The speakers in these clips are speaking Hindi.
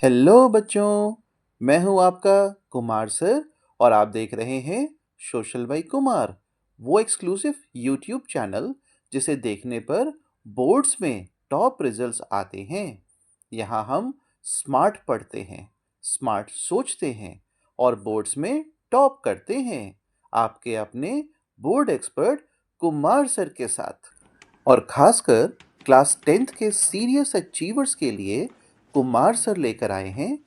हेलो बच्चों, मैं हूं आपका कुमार सर और आप देख रहे हैं सोशल बाई कुमार, वो एक्सक्लूसिव यूट्यूब चैनल जिसे देखने पर बोर्ड्स में टॉप रिजल्ट्स आते हैं। यहाँ हम स्मार्ट पढ़ते हैं, स्मार्ट सोचते हैं और बोर्ड्स में टॉप करते हैं। आपके अपने बोर्ड एक्सपर्ट कुमार सर के साथ। और खासकर क्लास 10th के सीरियस अचीवर्स के लिए कुमार सर लेकर आए हैं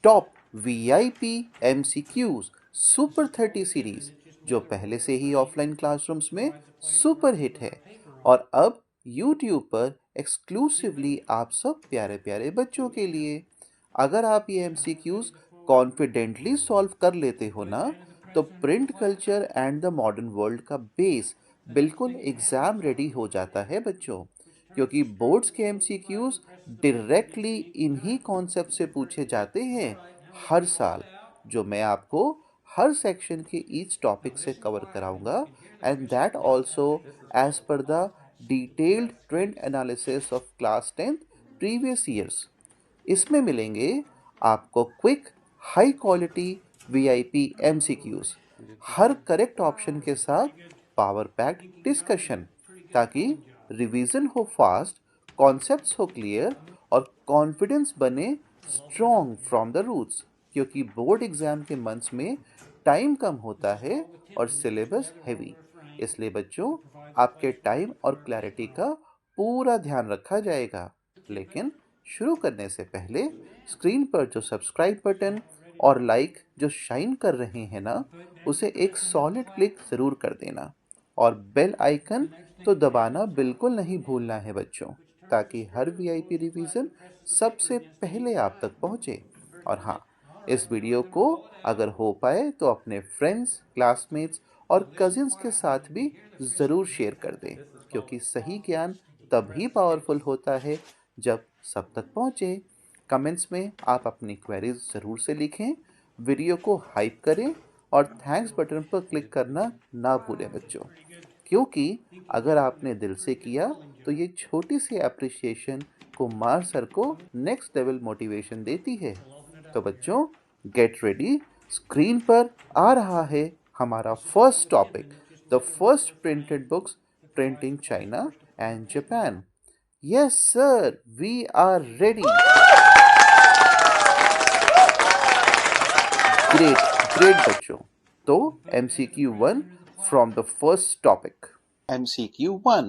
top VIP MCQs super 30 series, जो पहले से ही ऑफलाइन क्लासरूम्स में सुपर हिट है और अब यूट्यूब पर एक्सक्लूसिवली आप सब प्यारे प्यारे बच्चों के लिए। अगर आप ये एमसीक्यूज कॉन्फिडेंटली सॉल्व कर लेते हो ना, तो print culture and the modern world का बेस बिल्कुल एग्ज़ाम रेडी हो जाता है बच्चों, क्योंकि बोर्ड्स के एमसीक्यूज डायरेक्टली इन्हीं कॉन्सेप्ट से पूछे जाते हैं हर साल, जो मैं आपको हर सेक्शन के ईच टॉपिक से कवर कराऊंगा, and that also as per the detailed trend analysis of class 10th previous years. इसमें मिलेंगे आपको quick high quality VIP MCQs, हर करेक्ट ऑप्शन के साथ पावर पैक्ड डिस्कशन, ताकि रिवीजन हो फास्ट, कॉन्सेप्ट्स हो क्लियर और कॉन्फिडेंस बने स्ट्रॉन्ग फ्रॉम द रूट्स, क्योंकि बोर्ड एग्जाम के मंथ्स में टाइम कम होता है और सिलेबस हैवी। इसलिए बच्चों, आपके टाइम और क्लैरिटी का पूरा ध्यान रखा जाएगा। लेकिन शुरू करने से पहले स्क्रीन पर जो सब्सक्राइब बटन और लाइक जो शाइन कर रहे हैं ना, उसे एक सॉलिड क्लिक ज़रूर कर देना और बेल आइकन तो दबाना बिल्कुल नहीं भूलना है बच्चों, ताकि हर वीआईपी रिवीजन सबसे पहले आप तक पहुंचे। और हाँ, इस वीडियो को अगर हो पाए तो अपने फ्रेंड्स, क्लासमेट्स और कजिन्स के साथ भी ज़रूर शेयर कर दें, क्योंकि सही ज्ञान तभी पावरफुल होता है जब सब तक पहुंचे। कमेंट्स में आप अपनी क्वेरीज ज़रूर से लिखें, वीडियो को हाइप करें और थैंक्स बटन पर क्लिक करना ना भूलें बच्चों, क्योंकि अगर आपने दिल से किया तो ये छोटी सी अप्रिसिएशन कुमार सर को नेक्स्ट लेवल मोटिवेशन देती है। तो बच्चों, गेट रेडी, स्क्रीन पर आ रहा है हमारा first topic, the first printed books printing China and Japan. Yes sir, we are ready. Great, great बच्चों। तो MCQ 1 from the first topic. MCQ 1.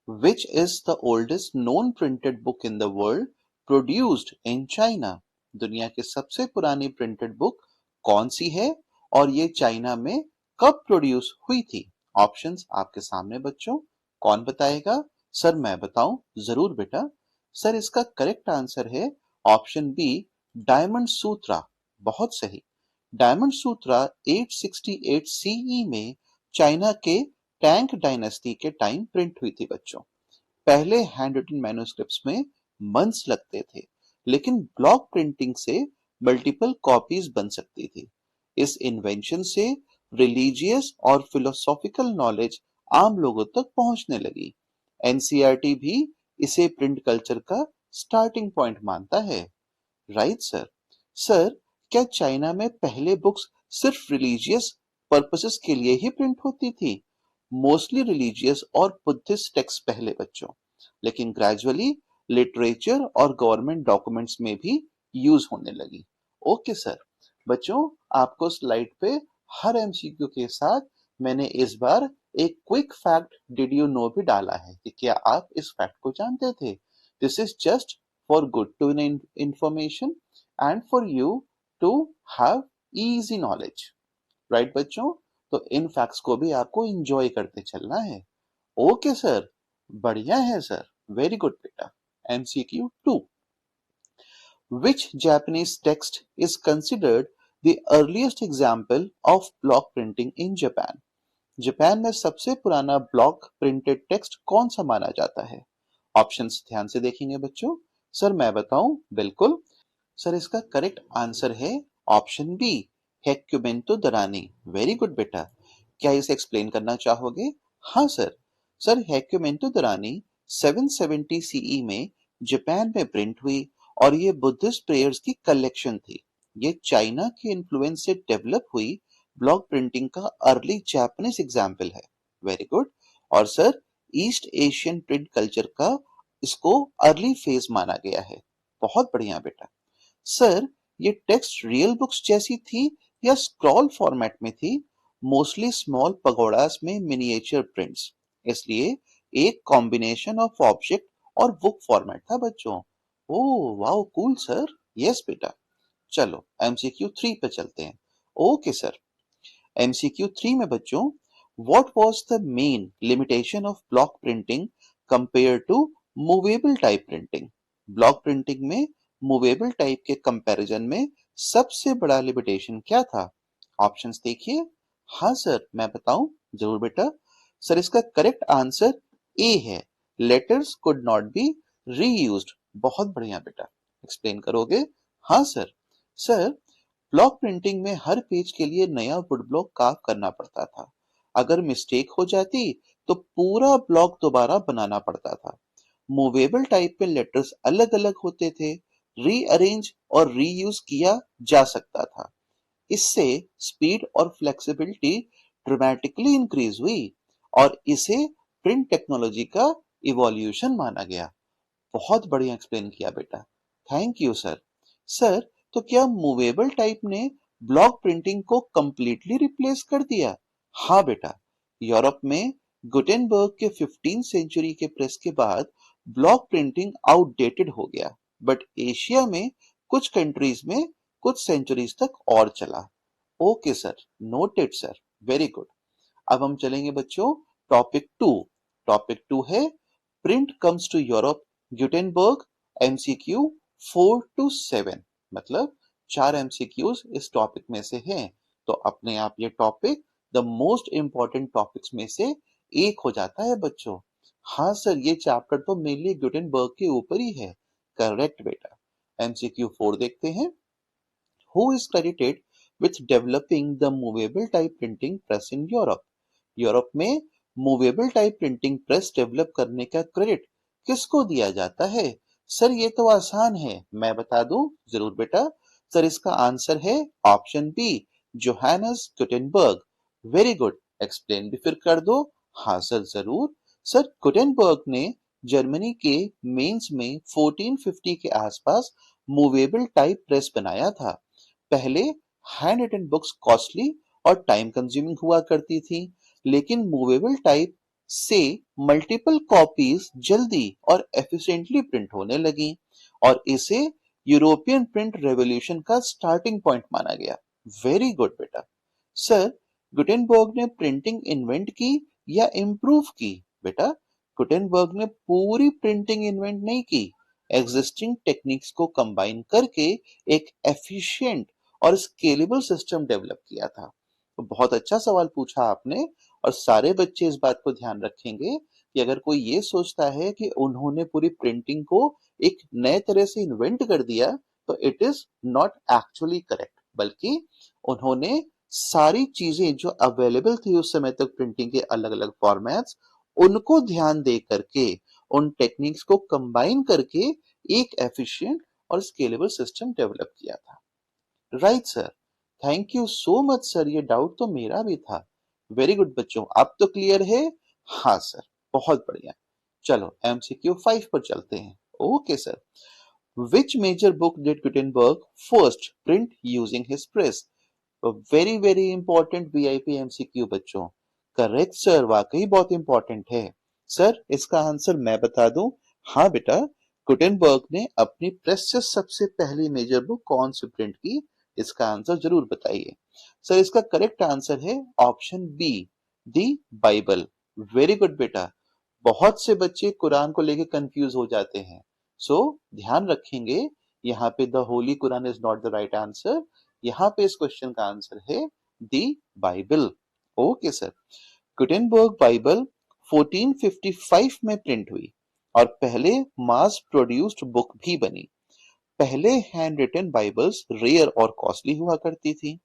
Which is the oldest known printed book in the world produced in China? दुनिया की सबसे पुरानी प्रिंटेड बुक कौन सी है और ये चाइना में कब प्रोड्यूस हुई थी? ऑप्शंस आपके सामने बच्चों। कौन बताएगा? सर मैं बताऊं? जरूर बेटा। सर इसका करेक्ट आंसर है ऑप्शन बी, डायमंड सूत्रा। बहुत सही। डायमंड सूत्रा 868 सीई में चाइना के टैंक डायनेस्टी के टाइम प्रिंट हुई थी बच्चों। पहले हैंड रिटन मैन्युस्क्रिप्ट्स में मंथ्स लगते थे, लेकिन ब्लॉक प्रिंटिंग से मल्टीपल कॉपीज बन सकती थी। इस इन्वेंशन से रिलीजियस और फिलोसॉफिकल नॉलेज आम लोगों तक पहुंचने लगी। एनसीईआरटी भी इसे प्रिंट कल्चर का स्टार्टिंग पॉइंट मानता है। Right sir. सर, क्या चाइना में पहले बुक्स सिर्फ रिलीजियस पर्पसेस के लिए ही प्रिंट होती थी? मोस्टली रिलीजियस और बुद्धिस्ट टेक्स्ट पहले बच्चों, लेकिन ग्रेजुअली लिटरेचर और गवर्नमेंट डॉक्यूमेंट्स में भी यूज होने लगी। Okay sir. बच्चों, आपको स्लाइड पे हर एमसीक्यू के साथ मैंने इस बार एक quick fact did you know भी डाला है कि क्या आप इस फैक्ट को जानते थे? This is just for good to information and for you to have easy knowledge. Right बच्चों? तो इन फैक्ट्स को भी आपको एंजॉय करते चलना है। ओके सर, बढ़िया है सर, वेरी गुड बेटा। MCQ 2. Which Japanese text is considered the earliest example of block printing in Japan? Japan में सबसे पुराना ब्लॉक प्रिंटेड टेक्स्ट कौन सा माना जाता है? ऑप्शंस ध्यान से देखेंगे बच्चों। सर मैं बताऊं? बिल्कुल। सर इसका करेक्ट आंसर है ऑप्शन बी, हेक्युमेंटो दरानी। वेरी गुड बेटा। क्या इसे एक्सप्लेन करना चाहोगे? हाँ सर। सर हेक्युमेंटो दरानी 770 सीई में जापान में प्रिंट हुई और ये बुद्धिस्ट प्रेयर्स की कलेक्शन थी। ये चाइना के इन्फ्लुएंस से डेवलप हुई ब्लॉक प्रिंटिंग का अर्ली जापानीज एग्जाम्पल है। Very good. और sir, East Asian print culture का इसको अर्ली फेज माना गया है। बहुत बढ़िया बेटा। सर, ये टेक्स्ट रियल बुक्स जैसी थी या स्क्रॉल फॉर्मेट में थी? मोस्टली स्मॉल पगोडास में मिनिएचर प्रिंट्स, इसलिए एक कॉम्बिनेशन ऑफ ऑब्जेक्ट और बुक फॉर्मेट था बच्चों। Oh wow, cool sir. Yes बेटा। चलो एमसीक्यू 3 पे चलते हैं। Okay sir. एमसीक्यू 3 में बच्चों, what was the main limitation of block printing compare to movable type printing? Block printing में मूवेबल टाइप के कंपैरिजन में सबसे बड़ा लिमिटेशन क्या था? ऑप्शंस देखिए। हाँ सर, मैं बताऊं? जरूर बेटा। सर, इसका करेक्ट आंसर ए है, letters could not be reused. बहुत बढ़िया बेटा। एक्सप्लेन करोगे? हाँ सर। सर, ब्लॉक प्रिंटिंग में हर पेज के लिए नया वुड ब्लॉक कार्व करना पड़ता था। अगर मिस्टेक हो जाती तो पूरा ब्लॉक दोबारा बनाना पड़ता था। मूवेबल टाइप में लेटर्स अलग अलग होते थे, रीअरेंज और रीयूज किया जा सकता था। इससे स्पीड और फ्लेक्सिबिलिटी ड्रामेटिकली इंक्रीज हुई और इसे प्रिंट टेक्नोलॉजी का इवोल्यूशन माना गया। बहुत बढ़िया एक्सप्लेन किया बेटा। Thank you sir. सर, तो क्या मूवेबल टाइप ने ब्लॉक प्रिंटिंग को कंप्लीटली रिप्लेस कर दिया? हाँ बेटा। यूरोप में गुटेनबर्ग के 15th सेंचुरी के प्रेस के बाद ब्लॉक प्रिंटिंग आउटडेटेड हो गया, बट एशिया में कुछ कंट्रीज में कुछ सेंचुरीज तक और चला। Okay sir, noted sir. Very good. अब हम चलेंगे बच्चों टॉपिक 2। टॉपिक 2 है print comes to Europe, Gutenberg. MCQ 4 to 7, मतलब 4 एमसीक्यूज इस टॉपिक में से हैं। तो अपने आप ये topic the most important topics में से एक हो जाता है बच्चों। हाँ सर, ये चैप्टर तो मेनली गुटेनबर्ग के ऊपर ही है। करेक्ट बेटा। एमसीक्यू 4 देखते हैं। Who is credited with developing the movable type printing press in Europe? Europe में movable type printing press develop करने का क्रेडिट किसको दिया जाता है? सर, ये तो आसान है, मैं बता दूं? जरूर बेटा। सर, इसका आंसर है option B, Johannes Gutenberg. Very good. Explain भी फिर कर दो। हाँ सर, जरूर। सर, गुटेनबर्ग ने जर्मनी के मेंस में 1450 के आसपास मूवेबल टाइप प्रेस बनाया था। पहले हैंड रिटन बुक्स कॉस्टली और टाइम कंज्यूमिंग हुआ करती थी, लेकिन मूवेबल टाइप से मल्टीपल कॉपीज जल्दी और एफिशिएंटली प्रिंट होने लगी और इसे यूरोपियन प्रिंट रेवोल्यूशन का स्टार्टिंग पॉइंट माना गया। वेरी गुड बेटा। सर, गुटेनबर्ग ने प्रिंटिंग इन्वेंट की या इम्प्रूव की? बेटा, गुटेनबर्ग ने पूरी प्रिंटिंग इन्वेंट नहीं की, एग्जिस्टिंग टेक्निक्स को कंबाइन करके एक एफिशिएंट और स्केलेबल सिस्टम डेवलप किया था। तो बहुत अच्छा सवाल पूछा आपने और सारे बच्चे इस बात को ध्यान रखेंगे कि अगर कोई ये सोचता है कि उन्होंने पूरी प्रिंटिंग को एक नए तरह से इन्वेंट कर दिया, तो it is not actually correct, बल्कि उन्होंने सारी चीजें जो अवेलेबल थी उस समय तक प्रिंटिंग के अलग अलग फॉर्मेट्स, उनको ध्यान दे करके उन टेक्निक्स को कंबाइन करके एक एफिशिएंट और स्केलेबल सिस्टम डेवलप किया था। Right sir. Thank you so much sir, ये डाउट तो मेरा भी था। वेरी गुड बच्चों, अब तो क्लियर है? हाँ सर, बहुत बढ़िया। चलो एमसीक्यू 5 पर चलते हैं। Okay sir. Which major book did Gutenberg first print using his press? Very very important VIP MCQ बच्चों। करेक्ट सर, वाकई बहुत इंपॉर्टेंट है। सर, इसका आंसर मैं बता दूं? हाँ बेटा। गुटेनबर्ग ने अपनी प्रेस से सबसे पहली मेजर बुक कौन सी प्रिंट की? इसका आंसर जरूर बताइए। सर, इसका करेक्ट आंसर है ऑप्शन बी, दी बाइबल। वेरी गुड बेटा। बहुत से बच्चे कुरान को लेके कंफ्यूज हो जाते हैं, सो ध्यान रखेंगे, यहाँ पे the Holy Quran is not the right answer. यहाँ पे इस क्वेश्चन का आंसर है the Bible. Okay sir. Gutenberg Bible 1455 में प्रिंट हुई और पहले मास प्रोड्यूस्ड बुक भी बनी। पहले हैंड रिटन बाइबल्स रेयर और कॉस्टली हुआ करती थी।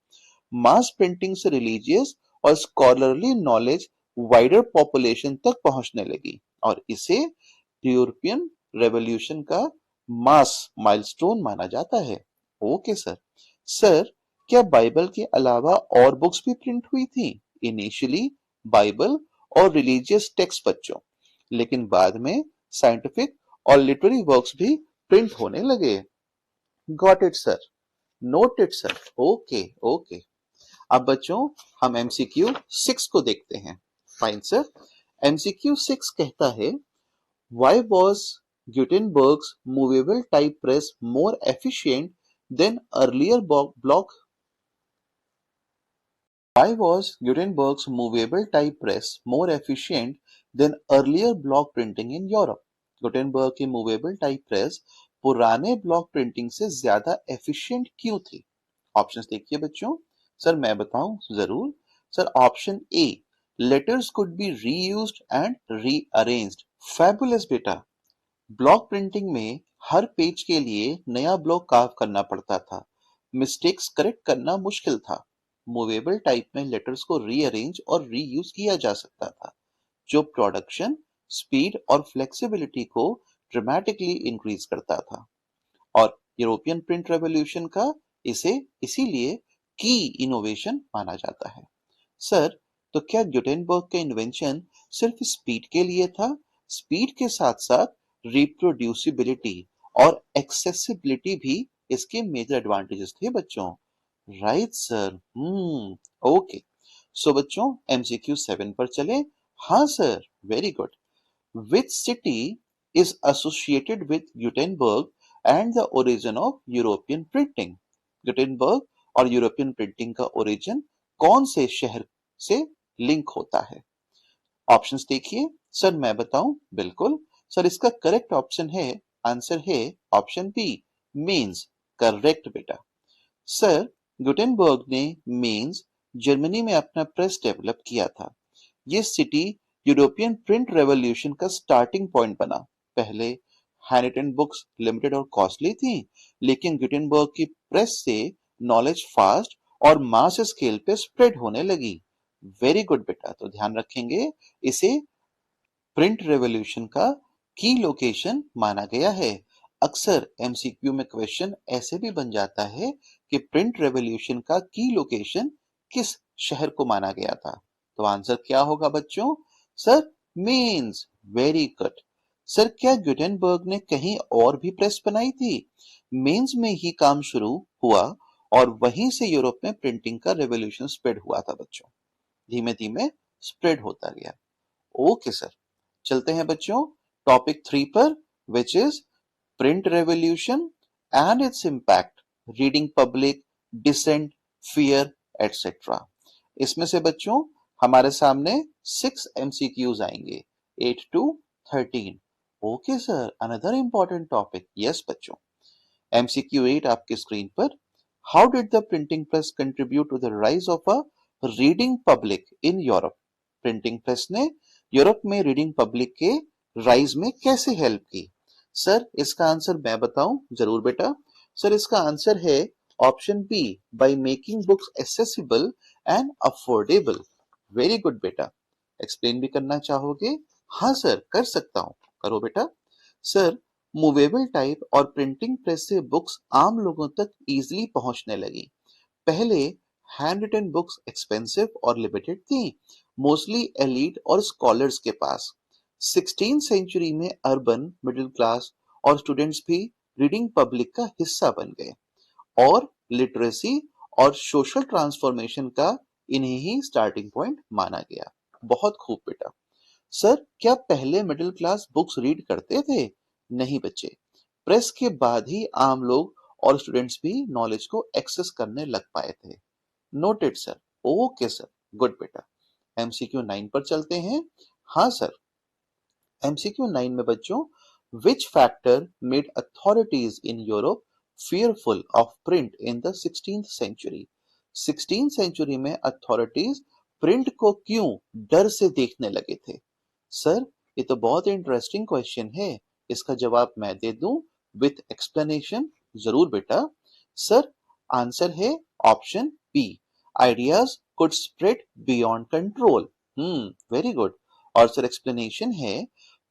मास प्रिंटिंग से रिलीजियस और स्कॉलरली नॉलेज वाइडर पॉपुलेशन तक पहुंचने लगी और इसे यूरोपियन रेवोल्यूशन का मास माइलस्टोन माना जाता है। Okay sir. सर, क्या बाइबल के अलावा और बुक्स भी प्रिंट हुई थी? इनिशियली बाइबल और रिलीजियस टेक्स्ट बच्चों, लेकिन बाद में साइंटिफिक और लिटरेरी वर्क्स भी प्रिंट होने लगे। Got it sir, note it sir. Okay okay. अब बच्चों हम एमसीक्यू 6 को देखते हैं। Fine sir. एमसीक्यू 6 कहता है, why was Gutenberg's movable type press more efficient than earlier block? Why was Gutenberg's movable type press more efficient than earlier block printing in Europe? Gutenberg की मूवेबल टाइप प्रेस पुराने ब्लॉक प्रिंटिंग से ज्यादा एफिशिएंट क्यों थी? ऑप्शंस देखिए बच्चों। सर मैं बताऊं जरूर। Sir option A, letters could be reused and rearranged. Fabulous बेटा। ब्लॉक प्रिंटिंग में हर पेज के लिए नया ब्लॉक कार्व करना पड़ता था। मिस्टेक्स करेक्ट करना मुश्किल था। मूवेबल टाइप में लेटर्स को रीअरेंज और रीयूज किया जा सकता था, जो प्रोडक्शन स्पीड और फ्लेक्सिबिलिटी को ड्रामेटिकली इंक्रीज करता था। और यूरोपियन प्रिंट रेवोल्यूशन का इसे इसीलिए की इनोवेशन माना जाता है। सर, तो क्या गुटेनबर्ग का इन्वेंशन सिर्फ स्पीड के लिए था? स्पीड के साथ साथ रिप्रोड्यूसिबिलिटी और एक्सेसिबिलिटी भी इसके मेजर एडवांटेजेस थे बच्चों। Right sir. ओके। सो बच्चों एमसीक्यू 7 पर चले। हाँ sir, very good. Which city is associated with Gutenberg and the origin of European printing? Gutenberg और यूरोपियन प्रिंटिंग का ओरिजिन कौन से शहर से लिंक होता है? ऑप्शंस देखिए। सर मैं बताऊं? बिल्कुल सर, इसका करेक्ट आंसर है ऑप्शन बी, मेंस। करेक्ट बेटा। सर, गुटेनबर्ग ने मेंस जर्मनी में अपना प्रेस डेवलप किया था। ये सिटी यूरोपियन प्रिंट रेवोल्यूशन का स्टार्टिंग पॉइंट बना। पहले हैंडरिटन बुक्स लिमिटेड और कॉस्टली थी, लेकिन गुटेनबर्ग की प्रेस से नॉलेज फास्ट और मास स्केल पे स्प्रेड होने लगी। वेरी गुड बेटा। तो ध्यान रखेंगे, इसे प्रिंट रेवोल्यूशन का की लोकेशन माना गया है। अक्सर एमसीक्यू में क्वेश्चन ऐसे भी बन जाता है कि प्रिंट रेवोल्यूशन का की लोकेशन किस शहर को माना गया था? तो आंसर क्या होगा बच्चों? Sir, Mainz. Very good. Sir, क्या गुटेनबर्ग ने कहीं और भी प्रेस बनाई थी? मेंस में ही काम शुरू हुआ और वहीं से यूरोप में प्रिंटिंग का रेवोल्यूशन स्प्रेड हुआ था बच्चों। धीमे धीमे स्प्रेड होता गया। Okay sir. चलते हैं बच्चों टॉपिक 3 पर, which is print revolution and its impact, reading public, dissent, fear, etcetera. इसमें से बच्चों हमारे सामने 6 एमसीक्यूज आएंगे, 8 to 13। Okay sir, another important topic. Yes बच्चों। एमसीक्यू 8 आपके स्क्रीन पर। How did the printing press contribute to the rise of a reading public in Europe? Printing press ने यूरोप में रीडिंग पब्लिक के राइज में कैसे हेल्प की? सर, इसका आंसर मैं बताऊं? जरूर बेटा। सर, इसका आंसर है option B, by making books accessible and affordable. Very good बेटा। एक्सप्लेन भी करना चाहोगे? हाँ सर, कर सकता हूं। करो बेटा। सर, मूवेबल टाइप और प्रिंटिंग प्रेस से बुक्स आम लोगों तक इजीली पहुंचने लगी। पहले हैंड रिटन बुक्स एक्सपेंसिव और लिमिटेड थी, मोस्टली एलीट और स्कॉलर्स के पास। 16th सेंचुरी में अर्बन मिडिल क्लास और स्टूडेंट्स भी रीडिंग पब्लिक का हिस्सा बन गए और लिटरेसी और सोशल ट्रांसफॉर्मेशन का इन्हें ही स्टार्टिंग पॉइंट माना गया। बहुत खूब बेटा। सर, क्या पहले मिडिल क्लास बुक्स रीड करते थे? नहीं बच्चे, प्रेस के बाद ही आम लोग और स्टूडेंट्स भी नॉलेज को एक्सेस करने लग पाए थे। Noted sir. Okay sir, good बेटा। एमसीक्यू 9 पर चलते हैं। हाँ सर। एमसीक्यू 9 में बच्चों, which factor made authorities in Europe fearful of print in the 16th century? 16th century में अथॉरिटीज प्रिंट को क्यों डर से देखने लगे थे? सर, ये तो बहुत इंटरेस्टिंग क्वेश्चन है। इसका जवाब मैं दे दूं विथ एक्सप्लेनेशन? जरूर बेटा। सर, आंसर है option B, ideas could spread beyond control. Very good. और सर एक्सप्लेनेशन है,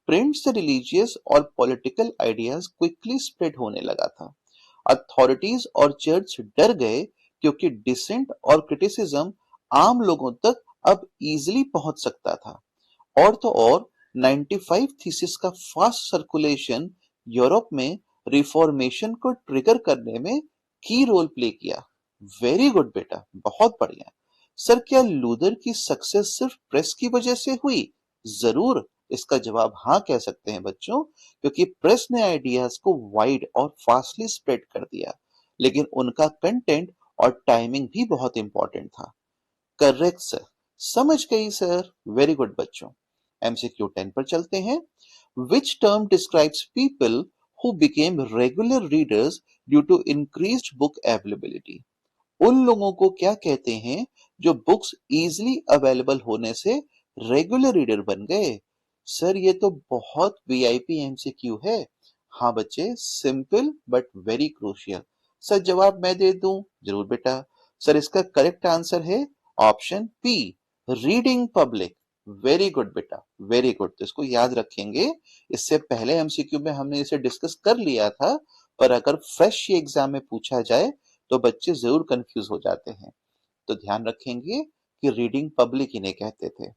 प्रिंट से रिलीजियस और पॉलिटिकल आइडियाज क्विकली स्प्रेड होने लगा था। अथॉरिटीज और चर्च डर गए क्योंकि डिसेंट और क्रिटिसिज्म आम लोगों तक अब इजीली पहुंच सकता था। और तो और 95 थीसिस का फास्ट सर्कुलेशन यूरोप में रिफॉर्मेशन को ट्रिगर करने में की रोल प्ले किया। वेरी गुड बेटा, बहुत बढ़िया। सर, क्या लूथर की सक्सेस सिर्फ प्रेस की वजह से हुई? जरूर, इसका जवाब हाँ कह सकते हैं बच्चों, क्योंकि प्रेस ने आइडियाज को वाइड और फास्टली स्प्रेड कर दिया, लेकिन उनका कंटेंट और टाइमिंग भी बहुत इंपॉर्टेंट था। करेक्ट सर, समझ गई सर, वेरी गुड बच्चों। एमसीक्यू 10 पर चलते हैं। Which term describes people who became regular readers due to increased book availability? उन लोगों को क्या कहते हैं जो बुक्स इजीली अवेलेबल होने से रेगुलर रीडर बन गए? सर, ये तो बहुत वीआईपी एमसीक्यू है। हाँ बच्चे, simple but very crucial. Sir, जवाब मैं दे दूं? जरूर बेटा। सर, इसका करेक्ट आंसर है option P, reading public. Very good बेटा, वेरी गुड। तो इसको याद रखेंगे। इससे पहले एमसीक्यू में हमने इसे डिस्कस कर लिया था, पर अगर फ्रेश ये एग्जाम में पूछा जाए तो बच्चे जरूर कंफ्यूज हो जाते हैं। तो ध्यान रखेंगे कि रीडिंग पब्लिक इन्हें कहते थे।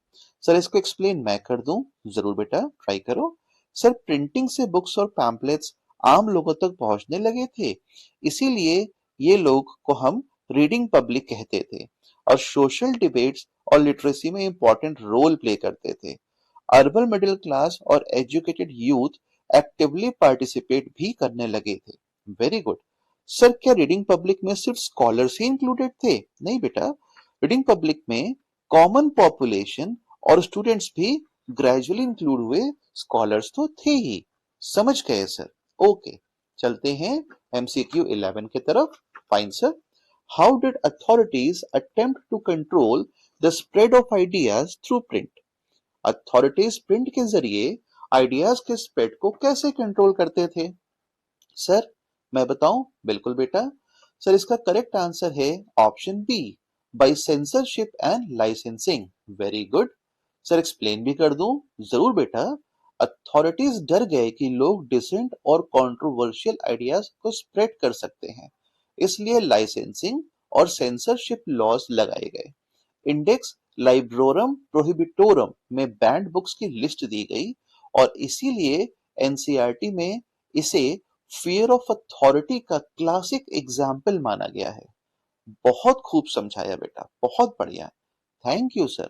सर, इसको एक्सप्लेन मैं कर दूं? जरूर बेटा, ट्राई करो। सर, प्रिंटिंग से बुक्स और पैम्पलेट्स आम लोगों तक पहुंचने लगे थे, इसीलिए ये लोग को हम रीडिंग पब्लिक कहते थे, और सोशल डिबेट्स और लिटरेसी में इंपॉर्टेंट रोल प्ले करते थे। अर्बन मिडिल क्लास और एजुकेटेड यूथ एक्टिवली पार्टिसिपेट भी करने लगे थे। Very good. सर, क्या रीडिंग पब्लिक में सिर्फ स्कॉलर्स ही इंक्लूडेड थे? नहीं बेटा, रीडिंग पब्लिक में कॉमन पॉपुलेशन और स्टूडेंट्स भी ग्रेजुअली इंक्लूड हुए। स्कॉलर्स तो थे ही। समझ गए सर? ओके, चलते हैं एमसीक्यू 11 की तरफ। Fine sir. How did authorities attempt to control the spread of ideas through print? Authorities print के जरिए आइडियाज के स्प्रेड को कैसे कंट्रोल करते थे? सर, मैं बताऊं? बिल्कुल बेटा। सर, इसका करेक्ट आंसर है option B, by censorship and licensing. Very good. Sir, explain भी कर दूं? जरूर बेटा। अथॉरिटीज डर गए कि लोग डिसेंट और कंट्रोवर्शियल आइडियाज को स्प्रेड कर सकते हैं, इसलिए लाइसेंसिंग और सेंसरशिप लॉज लगाए गए। इंडेक्स लाइब्रोरम प्रोहिबिटोरम में बैंड बुक्स की लिस्ट दी गई, और इसीलिए एनसीईआरटी में इसे फियर ऑफ अथॉरिटी का क्लासिक एग्जाम्पल माना गया है। बहुत खूब समझाया बेटा, बहुत बढ़िया। Thank you sir.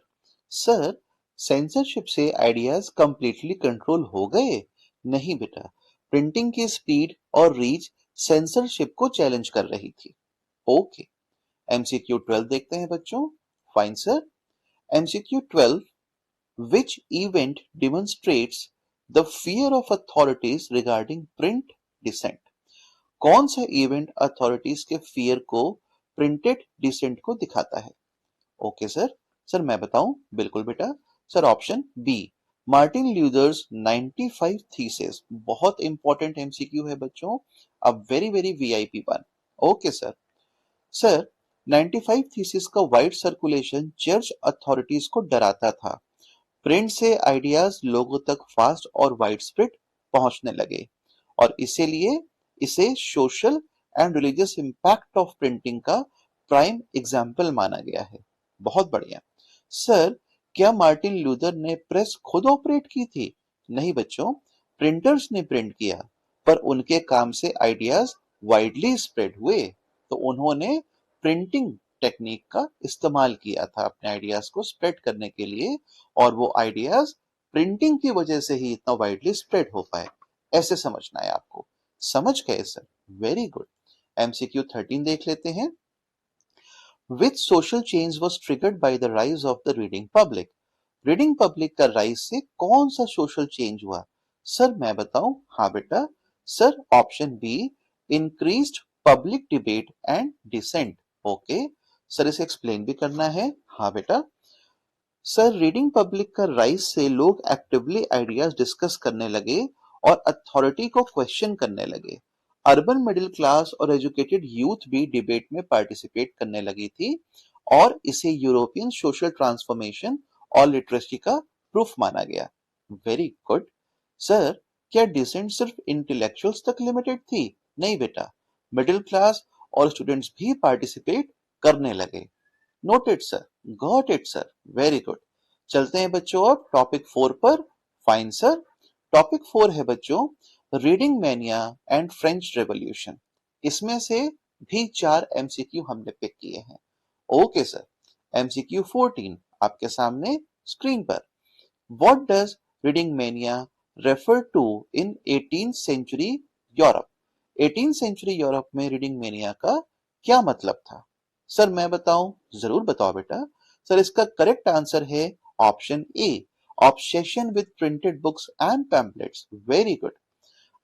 Sir, censorship से आइडियाज कंप्लीटली कंट्रोल हो गए? नहीं बेटा, प्रिंटिंग की स्पीड और रीच सेंसरशिप को चैलेंज कर रही थी। ओके, एमसीक्यू 12 देखते हैं बच्चों। Fine sir. MCQ 12, which event demonstrates the fear of authorities regarding print dissent? कौन सा इवेंट अथॉरिटीज के फियर को प्रिंटेड डिसेंट को दिखाता है? Okay sir. सर, मैं बताऊं? बिल्कुल बेटा। Sir, option B, Martin Luther's 95 thesis. बहुत इंपॉर्टेंट एमसीक्यू है बच्चों, अब very very VIP one. Okay sir. Sir, 95 thesis का वाइड सर्कुलेशन चर्च अथॉरिटीज को डराता था। प्रिंट से आइडियाज लोगों तक फास्ट और वाइड स्प्रेड पहुंचने लगे, और इसीलिए इसे social and religious impact of printing का प्राइम एग्जाम्पल माना गया है। बहुत बढ़िया। सर, क्या मार्टिन लूथर ने प्रेस खुद ऑपरेट की थी? नहीं बच्चों, प्रिंटर्स ने प्रिंट किया, पर उनके काम से आइडियाज वाइडली स्प्रेड हुए, तो उन्होंने प्रिंटिंग टेक्निक का इस्तेमाल किया था अपने आइडियाज को स्प्रेड करने के लिए, और वो आइडियाज प्रिंटिंग की वजह से ही इतना वाइडली स्प्रेड हो पाए। ऐसे समझना है आपको। समझ गए सर? Very good. एमसीक्यू 13 देख लेते हैं। Which social change was triggered by the rise of the reading public? Reading public का राइज से कौन सा सोशल चेंज हुआ? सर, मैं बताऊं? हाँ बेटा। Sir, option B, increased public debate and dissent. Okay. Sir, इसे एक्सप्लेन भी करना है? हाँ बेटा। सर, रीडिंग पब्लिक का राइज से लोग एक्टिवली आइडियाज डिस्कस करने लगे और अथॉरिटी को क्वेश्चन करने लगे। अर्बन मिडिल क्लास और एजुकेटेड यूथ भी डिबेट में पार्टिसिपेट करने लगी थी, और इसे यूरोपियन सोशल ट्रांसफॉर्मेशन और लिटरेसी का प्रूफ माना गया। Very good. सर, क्या डिसेंट सिर्फ इंटेलेक्चुअल्स तक लिमिटेड थी? नहीं बेटा, मिडिल क्लास और स्टूडेंट्स भी पार्टिसिपेट करने लगे। Noted sir, got it sir, very good. चलते हैं बच्चों अब टॉपिक 4 पर। Fine sir. टॉपिक 4 है बच्चों reading mania and French revolution. इसमें से भी 4 एमसीक्यू हमने पिक किए हैं। Okay sir. एमसीक्यू 14 आपके सामने स्क्रीन पर। What does reading mania refer to in 18th century Europe? 18th century Europe में रीडिंग मैनिया का क्या मतलब था? सर मैं बताऊं? जरूर बताओ बेटा। सर इसका करेक्ट आंसर है option A, obsession with printed books and pamphlets. Very good.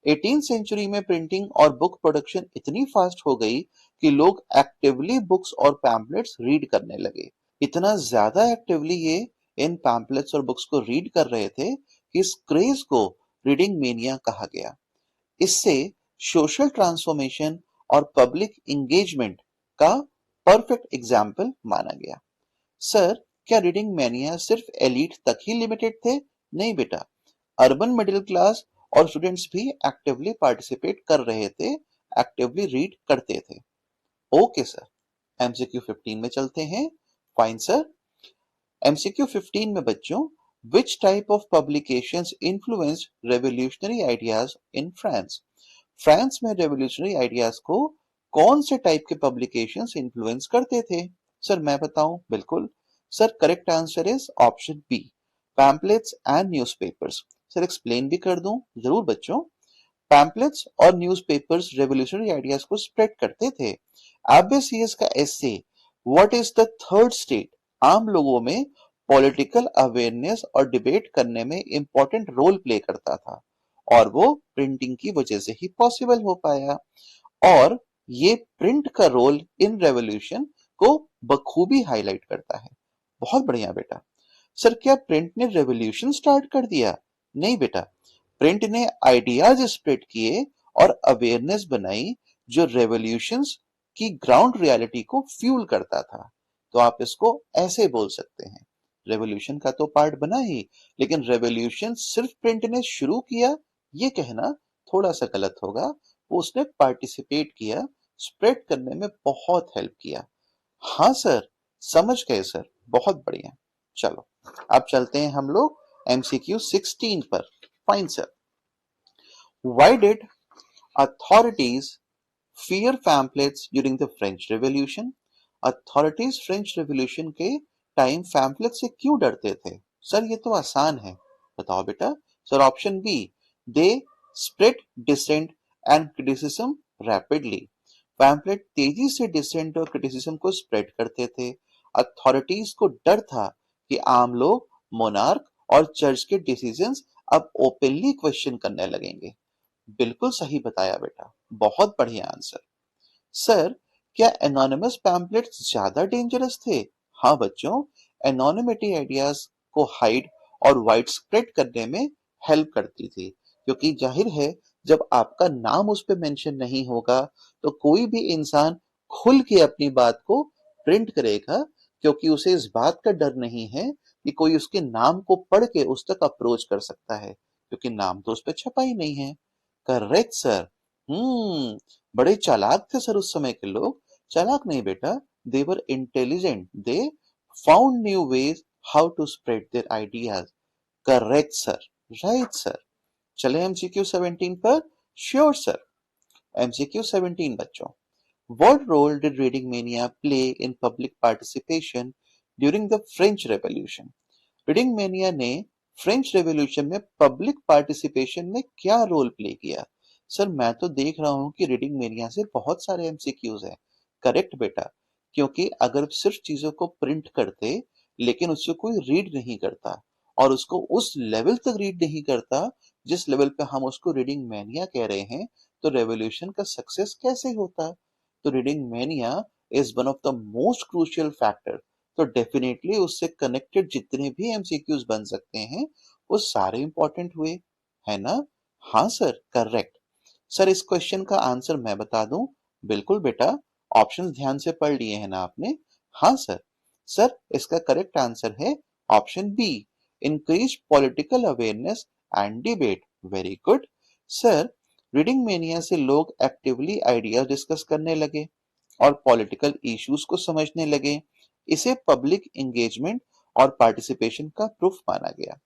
18th century में प्रिंटिंग और बुक प्रोडक्शन इतनी फास्ट हो गई कि लोग एक्टिवली बुक्स और पैम्पलेट्स रीड करने लगे। इतना ज्यादा एक्टिवली ये इन पैम्पलेट्स और बुक्स को रीड कर रहे थे कि इस क्रेज को रीडिंग मेनिया कहा गया। इससे सोशल ट्रांसफॉर्मेशन और पब्लिक एंगेजमेंट का परफेक्ट एग्जाम्पल माना गया। सर, क्या रीडिंग मैनिया सिर्फ एलीट तक ही लिमिटेड थे? नहीं बेटा, अर्बन मिडिल क्लास और स्टूडेंट्स भी एक्टिवली पार्टिसिपेट कर रहे थे, एक्टिवली रीड करते थे। Okay sir. एमसीक्यू 15 में चलते हैं। Fine sir. एमसीक्यू 15 में बच्चों which type of publications influenced revolutionary ideas in France? France में रेवोल्यूशनरी आइडियाज को कौन से टाइप के पब्लिकेशंस इन्फ्लुएंस करते थे? सर मैं बताऊं? बिल्कुल। Sir correct answer is option B, pamphlets and newspapers. Sir explain भी कर दूं? जरूर बच्चों। पैम्पलेट्स और न्यूज़पेपर्स रेवोल्यूशनरी आइडियाज को स्प्रेड करते थे। एबीसीएस का essay what is the third state आम लोगों में पॉलिटिकल अवेयरनेस और डिबेट करने में इंपॉर्टेंट रोल प्ले करता था, और वो प्रिंटिंग की वजह से ही पॉसिबल हो पाया। और ये प्रिंट का रोल इन रेवोल्यूशन को बखूबी हाईलाइट करता है। बहुत बढ़िया बेटा। सर क्या प्रिंट ने रेवोल्यूशन स्टार्ट कर दिया? नहीं बेटा, प्रिंट ने आइडियाज स्प्रेड किए और अवेयरनेस बनाई जो रेवोल्यूशंस की ग्राउंड रियलिटी को फ्यूल करता था। तो आप इसको ऐसे बोल सकते हैं, रेवोल्यूशन का तो पार्ट बना ही, लेकिन रेवोल्यूशन सिर्फ प्रिंट ने शुरू किया ये कहना थोड़ा सा गलत होगा। वो उसने पार्टिसिपेट किया, स्प्रेड करने में बहुत हेल्प किया। हाँ सर, समझ गए सर, बहुत बढ़िया। चलो अब चलते हैं हम लोग एमसीक्यू 16 पर। Fine sir. Why did authorities fear pamphlets during the French Revolution? Authorities French revolution के टाइम पैम्फलेट से क्यों डरते थे? सर ये तो आसान है, बताओ बेटा। Sir option B, they spread dissent and criticism rapidly. Pamphlet तेजी से डिसेंट और क्रिटिसिज्म को स्प्रेड करते थे। अथॉरिटीज को डर था कि आम लोग मोनार्क और चर्च के डिसीजंस अब ओपनली क्वेश्चन करने लगेंगे। बिल्कुल सही बताया बेटा, बहुत बढ़िया आंसर। सर क्या एनोनिमस पैम्पलेट्स ज्यादा डेंजरस थे? हाँ बच्चों, एनोनिमिटी आइडियाज को हाइड और वाइड स्प्रेड करने में हेल्प करती थी, क्योंकि जाहिर है जब आपका नाम उस पे मेंशन नहीं होगा तो कोई भी इंसान खुल के अपनी बात को प्रिंट करेगा, क्योंकि उसे इस बात का डर नहीं है कि कोई उसके नाम को पढ़ के उस तक अप्रोच कर सकता है, क्योंकि नाम तो उस पे छपा ही नहीं है। Correct sir. बड़े चालाक थे सर उस समय के लोग। चालाक नहीं बेटा, they were intelligent, they found new ways how to spread their ideas. Correct sir, right sir. चले एमसीक्यू 17 पर। Sure sir. एमसीक्यू 17 बच्चों, what role did reading mania play in public participation during the French Revolution? Reading mania ने फ्रेंच रेवोल्यूशन में पब्लिक पार्टिसिपेशन में क्या रोल प्ले किया? सर मैं तो देख रहा हूं कि रीडिंग मैनिया से बहुत सारे एमसीक्यूज हैं। करेक्ट बेटा, क्योंकि अगर सिर्फ चीजों को प्रिंट करते लेकिन उससे कोई रीड नहीं करता और उसको उस लेवल तक रीड नहीं करता जिस लेवल पे हम उसको रीडिंग मैनिया कह रहे हैं, तो रेवोल्यूशन का सक्सेस कैसे होता? तो reading mania is one of the most crucial factor. तो डेफिनेटली उससे कनेक्टेड जितने भी एमसीक्यूज बन सकते हैं वो सारे इंपॉर्टेंट हुए, है ना? हाँ सर, करेक्ट। सर इस क्वेश्चन का आंसर मैं बता दूं? बिल्कुल बेटा, ऑप्शंस ध्यान से पढ़ लिए हैं ना आपने? हाँ सर। सर इसका करेक्ट आंसर है option B, increase political awareness and debate. Very good. Sir, reading mania से लोग एक्टिवली आइडिया डिस्कस करने लगे और पॉलिटिकल इश्यूज को समझने लगे। इसे पब्लिक एंगेजमेंट और पार्टिसिपेशन का प्रूफ माना गया।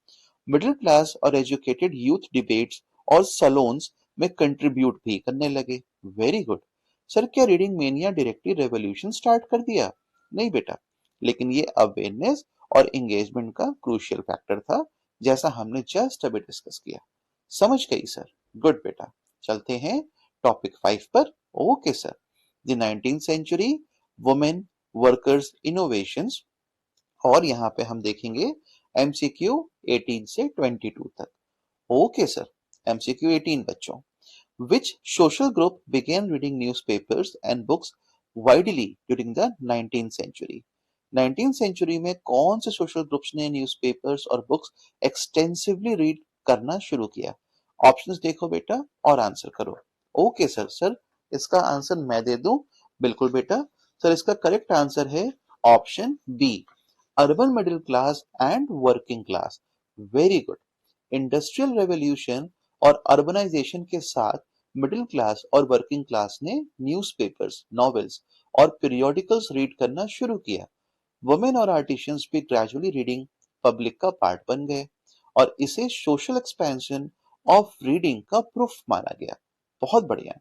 मिडिल क्लास और एजुकेटेड यूथ डिबेट्स और सलोन्स में कंट्रीब्यूट भी करने लगे। Very good. सर, क्या reading mania directly revolution start कर दिया? नहीं बेटा, लेकिन ये अवेयरनेस और एंगेजमेंट का क्रूशियल फैक्टर था, जैसा हमने जस्ट अभी डिस्कस किया। समझ गई सर। गुड बेटा। चलते हैं टॉपिक 5 पर। Okay sir. The 19th century, women, workers, innovations. और यहाँ पे हम देखेंगे एमसीक्यू 18 से 22 तक। Okay sir. एमसीक्यू 18 बच्चों, which social group began reading newspapers and books widely during the 19th century? 19th century में कौन से सोशल ग्रुप्स ने न्यूज़पेपर्स और बुक्स एक्सटेंसिवली रीड करना शुरू किया? ऑप्शंस देखो बेटा और आंसर करो। Okay sir. सर, इसका आंसर मैं दे दूं? बिल्कुल बेटा। सर, इसका करेक्ट आंसर है option B, urban middle class and working class. Very good. Industrial revolution और अर्बनाइजेशन के साथ मिडिल क्लास और वर्किंग क्लास ने न्यूज़पेपर्स, नॉवेल्स और पीरियोडिकल्स रीड करना शुरू किया। वुमेन और आर्टिशियंस भी ग्रेजुअली रीडिंग पब्लिक का पार्ट बन गए और इसे सोशल एक्सपेंशन ऑफ रीडिंग का प्रूफ माना गया। बहुत बढ़िया।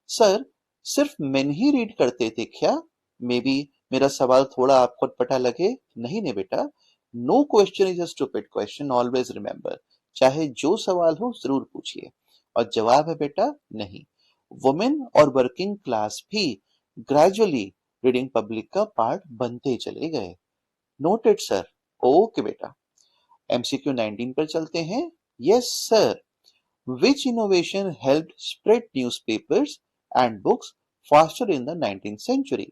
सर, सिर्फ मेन ही रीड करते थे क्या? मे बी मेरा सवाल थोड़ा आपको अटपटा लगे। नहीं नहीं बेटा, no question is a stupid question, always remember. चाहे जो सवाल हो जरूर पूछिए। और जवाब है बेटा नहीं। वुमेन और वर्किंग क्लास भी ग्रेजुअली रीडिंग पब्लिक का पार्ट बनते चले गए। Noted sir. ओके बेटा। एमसीक्यू 19 पर चलते हैं। Yes sir. Which innovation helped spread newspapers and books faster in the 19th century?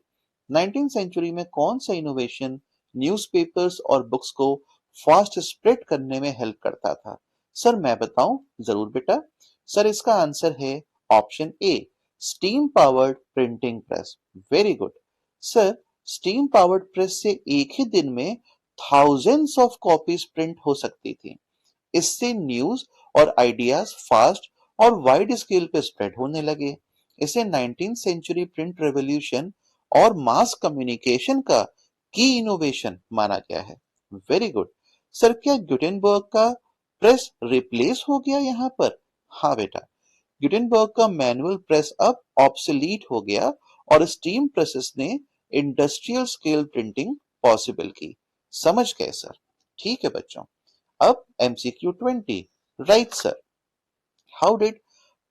19th century में कौन सा इनोवेशन न्यूज़पेपर्स और बुक्स को फास्ट स्प्रेड करने में हेल्प करता था? सर, मैं बताऊं? जरूर बेटा। सर, इसका आंसर है ऑप्शन ए, steam powered printing press. Very good. Sir, steam powered press से एक ही दिन में थाउजेंड्स ऑफ कॉपीज प्रिंट हो सकती थी। इससे न्यूज और आइडियाज फास्ट और वाइड स्केल पे स्प्रेड होने लगे। इसे 19th सेंचुरी प्रिंट रेवोल्यूशन और मास कम्युनिकेशन का की इनोवेशन माना गया है। Very good. सर, क्या गुटेनबर्ग का प्रेस रिप्लेस हो गया यहाँ पर? हाँ बेटा, गुटेनबर्ग का मैनुअल प्रेस अब ऑब्सोलीट हो गया और स्टीम प्रेसेस ने इंडस्ट्रियल स्केल प्रिंटिंग पॉसिबल की। समझ गए सर। ठीक है बच्चों। अब MCQ 20। Right sir. How did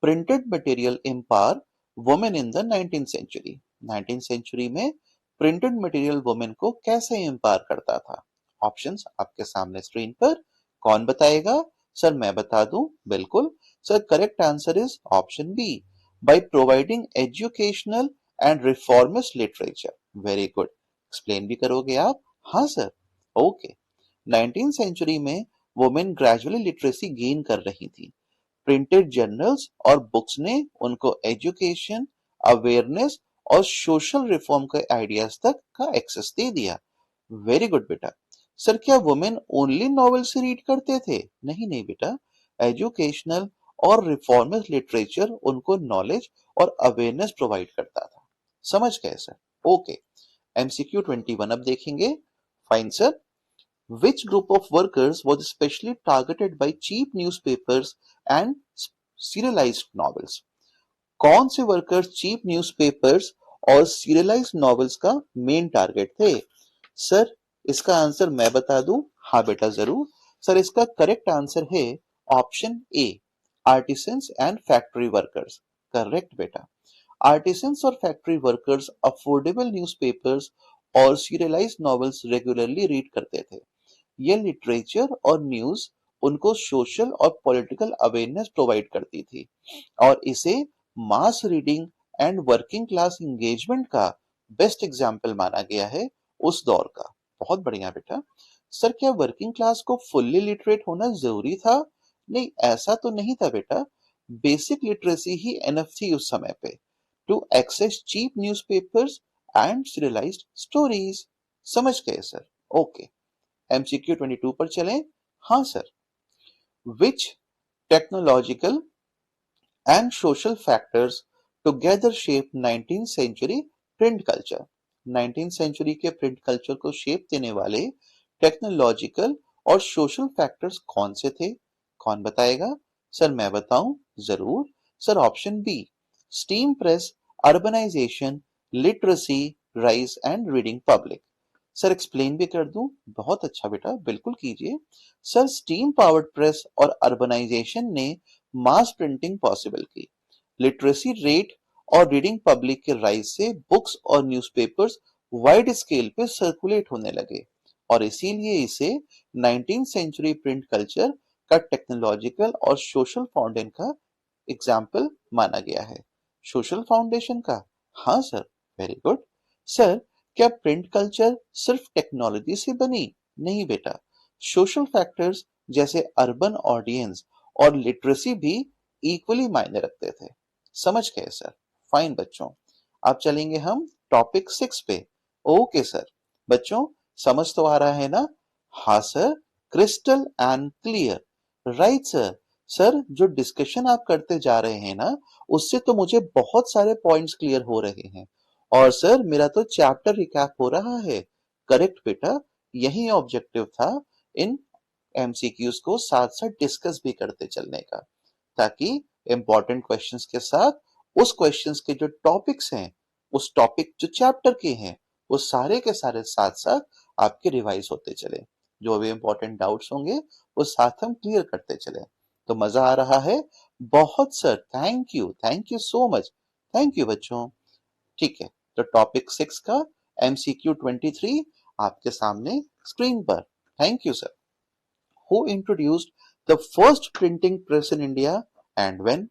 printed material empower women in the 19th century? 19th century में प्रिंटेड मटेरियल वुमेन को कैसे एम्पावर करता था? ऑप्शंस आपके सामने स्क्रीन पर। कौन बताएगा? सर, मैं बता दूं? बिल्कुल। Sir, correct answer is option B, by providing educational and reformist literature. Very good. Explain भी करोगे आप? हाँ सर। ओके। 19th सेंचुरी में वुमेन ग्रेजुअली लिटरेसी गेन कर रही थी। प्रिंटेड जर्नल्स और बुक्स ने उनको एजुकेशन, अवेयरनेस और सोशल रिफॉर्म के आइडियाज तक का एक्सेस दे दिया। वेरी गुड बेटा। सर, क्या वुमेन ओनली नॉवेल्स रीड करते थे? नहीं नहीं बेटा, एजुकेशनल और रिफॉर्मिस्ट लिटरेचर उनको नॉलेज और अवेयरनेस प्रोवाइड करता था। समझ गए सर। ओके। MCQ 21 अब देखेंगे। Fine sir. Which group of workers was especially targeted by cheap newspapers and serialized novels? कौन से वर्कर्स चीप न्यूज़पेपर्स और सीरियलाइज्ड नॉवेल्स का मेन टारगेट थे? सर, इसका आंसर मैं बता दूं? हाँ बेटा जरूर। सर, इसका करेक्ट आंसर है option A, artisans and factory workers. Correct बेटा। आर्टिसंस और फैक्ट्री वर्कर्स अफोर्डेबल न्यूज़पेपर्स और सीरियलाइज्ड नॉवेल्स रेगुलरली रीड करते थे। ये लिटरेचर और न्यूज उनको सोशल और पॉलिटिकल अवेयरनेस प्रोवाइड करती थी और इसे mass reading and working class engagement का बेस्ट एग्जाम्पल माना गया है उस दौर का। बहुत बढ़िया बेटा। सर, क्या वर्किंग क्लास को फुल्ली लिटरेट होना जरूरी था? नहीं, ऐसा तो नहीं था बेटा। बेसिक लिटरेसी ही एनफ थी उस समय पे to access cheap newspapers and serialised stories. समझ गए सर। ओके। MCQ 22 पर चलें। हाँ sir. Which technological and social factors together shape 19th century print culture. 19th century के print culture को shape देने वाले टेक्नोलॉजिकल और सोशल फैक्टर्स कौन से थे? कौन बताएगा? सर मैं बताऊं? जरूर sir. Option B, steam press, urbanisation, literacy rise and reading public. Sir explain भी कर दूं? बहुत अच्छा बेटा, बिल्कुल कीजिए। सर स्टीम पावर्ड प्रेस और अर्बनाइजेशन ने मास प्रिंटिंग पॉसिबल की। लिटरेसी रेट और रीडिंग पब्लिक के राइज से बुक्स और न्यूज़पेपर्स वाइड स्केल पे सर्कुलेट होने लगे और इसीलिए इसे 19th सेंचुरी प्रिंट कल्चर का टेक्नोलॉजिकल और सोशल फाउंडेशन का एग्जाम्पल माना गया है। सोशल फाउंडेशन का? हाँ सर, वेरी गुड। सर क्या प्रिंट कल्चर सिर्फ टेक्नोलॉजी से बनी? नहीं बेटा, सोशल फैक्टर्स जैसे अर्बन ऑडियंस और लिटरेसी भी इक्वली मायने रखते थे। समझ गए सर? फाइन बच्चों, अब चलेंगे हम टॉपिक 6 पे। Okay sir. बच्चों समझ तो आ रहा है ना? हाँ sir, crystal and clear. Right sir. Sir जो डिस्कशन आप करते जा रहे हैं ना, उससे तो मुझे बहुत सारे पॉइंट्स क्लियर हो रहे हैं और सर मेरा तो चैप्टर रिकैप हो रहा है। करेक्ट बेटा, यही ऑब्जेक्टिव था इन एमसीक्यूज को साथ साथ डिस्कस भी करते चलने का, ताकि इंपॉर्टेंट क्वेश्चंस के साथ उस क्वेश्चंस के जो टॉपिक्स हैं, उस टॉपिक जो चैप्टर के हैं, वो सारे के सारे साथ साथ आपके रिवाइज होते चले। जो भी इंपॉर्टेंट डाउट्स होंगे वो साथ हम क्लियर करते चले। तो मजा आ रहा है? बहुत sir, thank you so much. Thank you बच्चों। ठीक है, तो टॉपिक 6 का एमसीक्यू 23 आपके सामने स्क्रीन पर। Thank you sir. Who introduced the first printing press in India and when?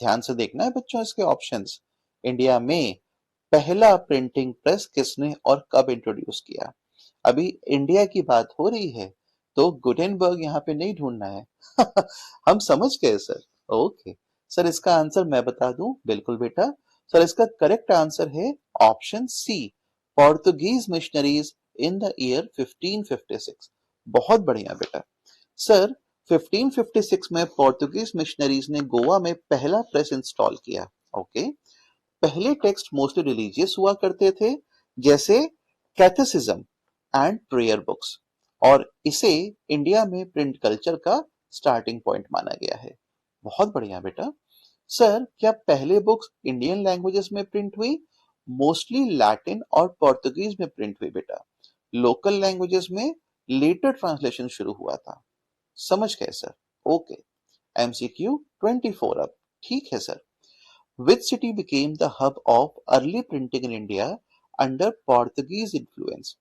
ध्यान से देखना है बच्चों इसके ऑप्शंस। इंडिया में पहला प्रिंटिंग प्रेस किसने और कब इंट्रोड्यूस किया? अभी इंडिया की बात हो रही है तो गुटेनबर्ग यहाँ पे नहीं ढूंढना है। हम समझ गए सर। ओके सर, इसका आंसर मैं बता दूं? बिल्कुल बेटा। सर इसका करेक्ट आंसर है option C, Portuguese missionaries in the year 1556। बहुत बढ़िया बेटा। सर 1556 में पोर्तुगीज मिशनरीज ने गोवा में पहला प्रेस इंस्टॉल किया। ओके। पहले टेक्स्ट मोस्टली रिलीजियस हुआ करते थे, जैसे कैथेसिज्म एंड प्रेयर बुक्स, और इसे इंडिया में प्रिंट कल्चर का स्टार्टिंग पॉइंट माना गया है। बहुत बढ़िया बेटा। सर क्या पहले बुक्स इंडियन लैंग्वेजेस में प्रिंट हुई? मोस्टली लैटिन और पोर्तुगीज में प्रिंट हुई बेटा। लोकल लैंग्वेजेस में लेटर ट्रांसलेशन शुरू हुआ था। समझ गए सर? ओके। एमसीक्यू 24 अब। ठीक है sir. Which city became the hub of early printing in India under Portuguese influence?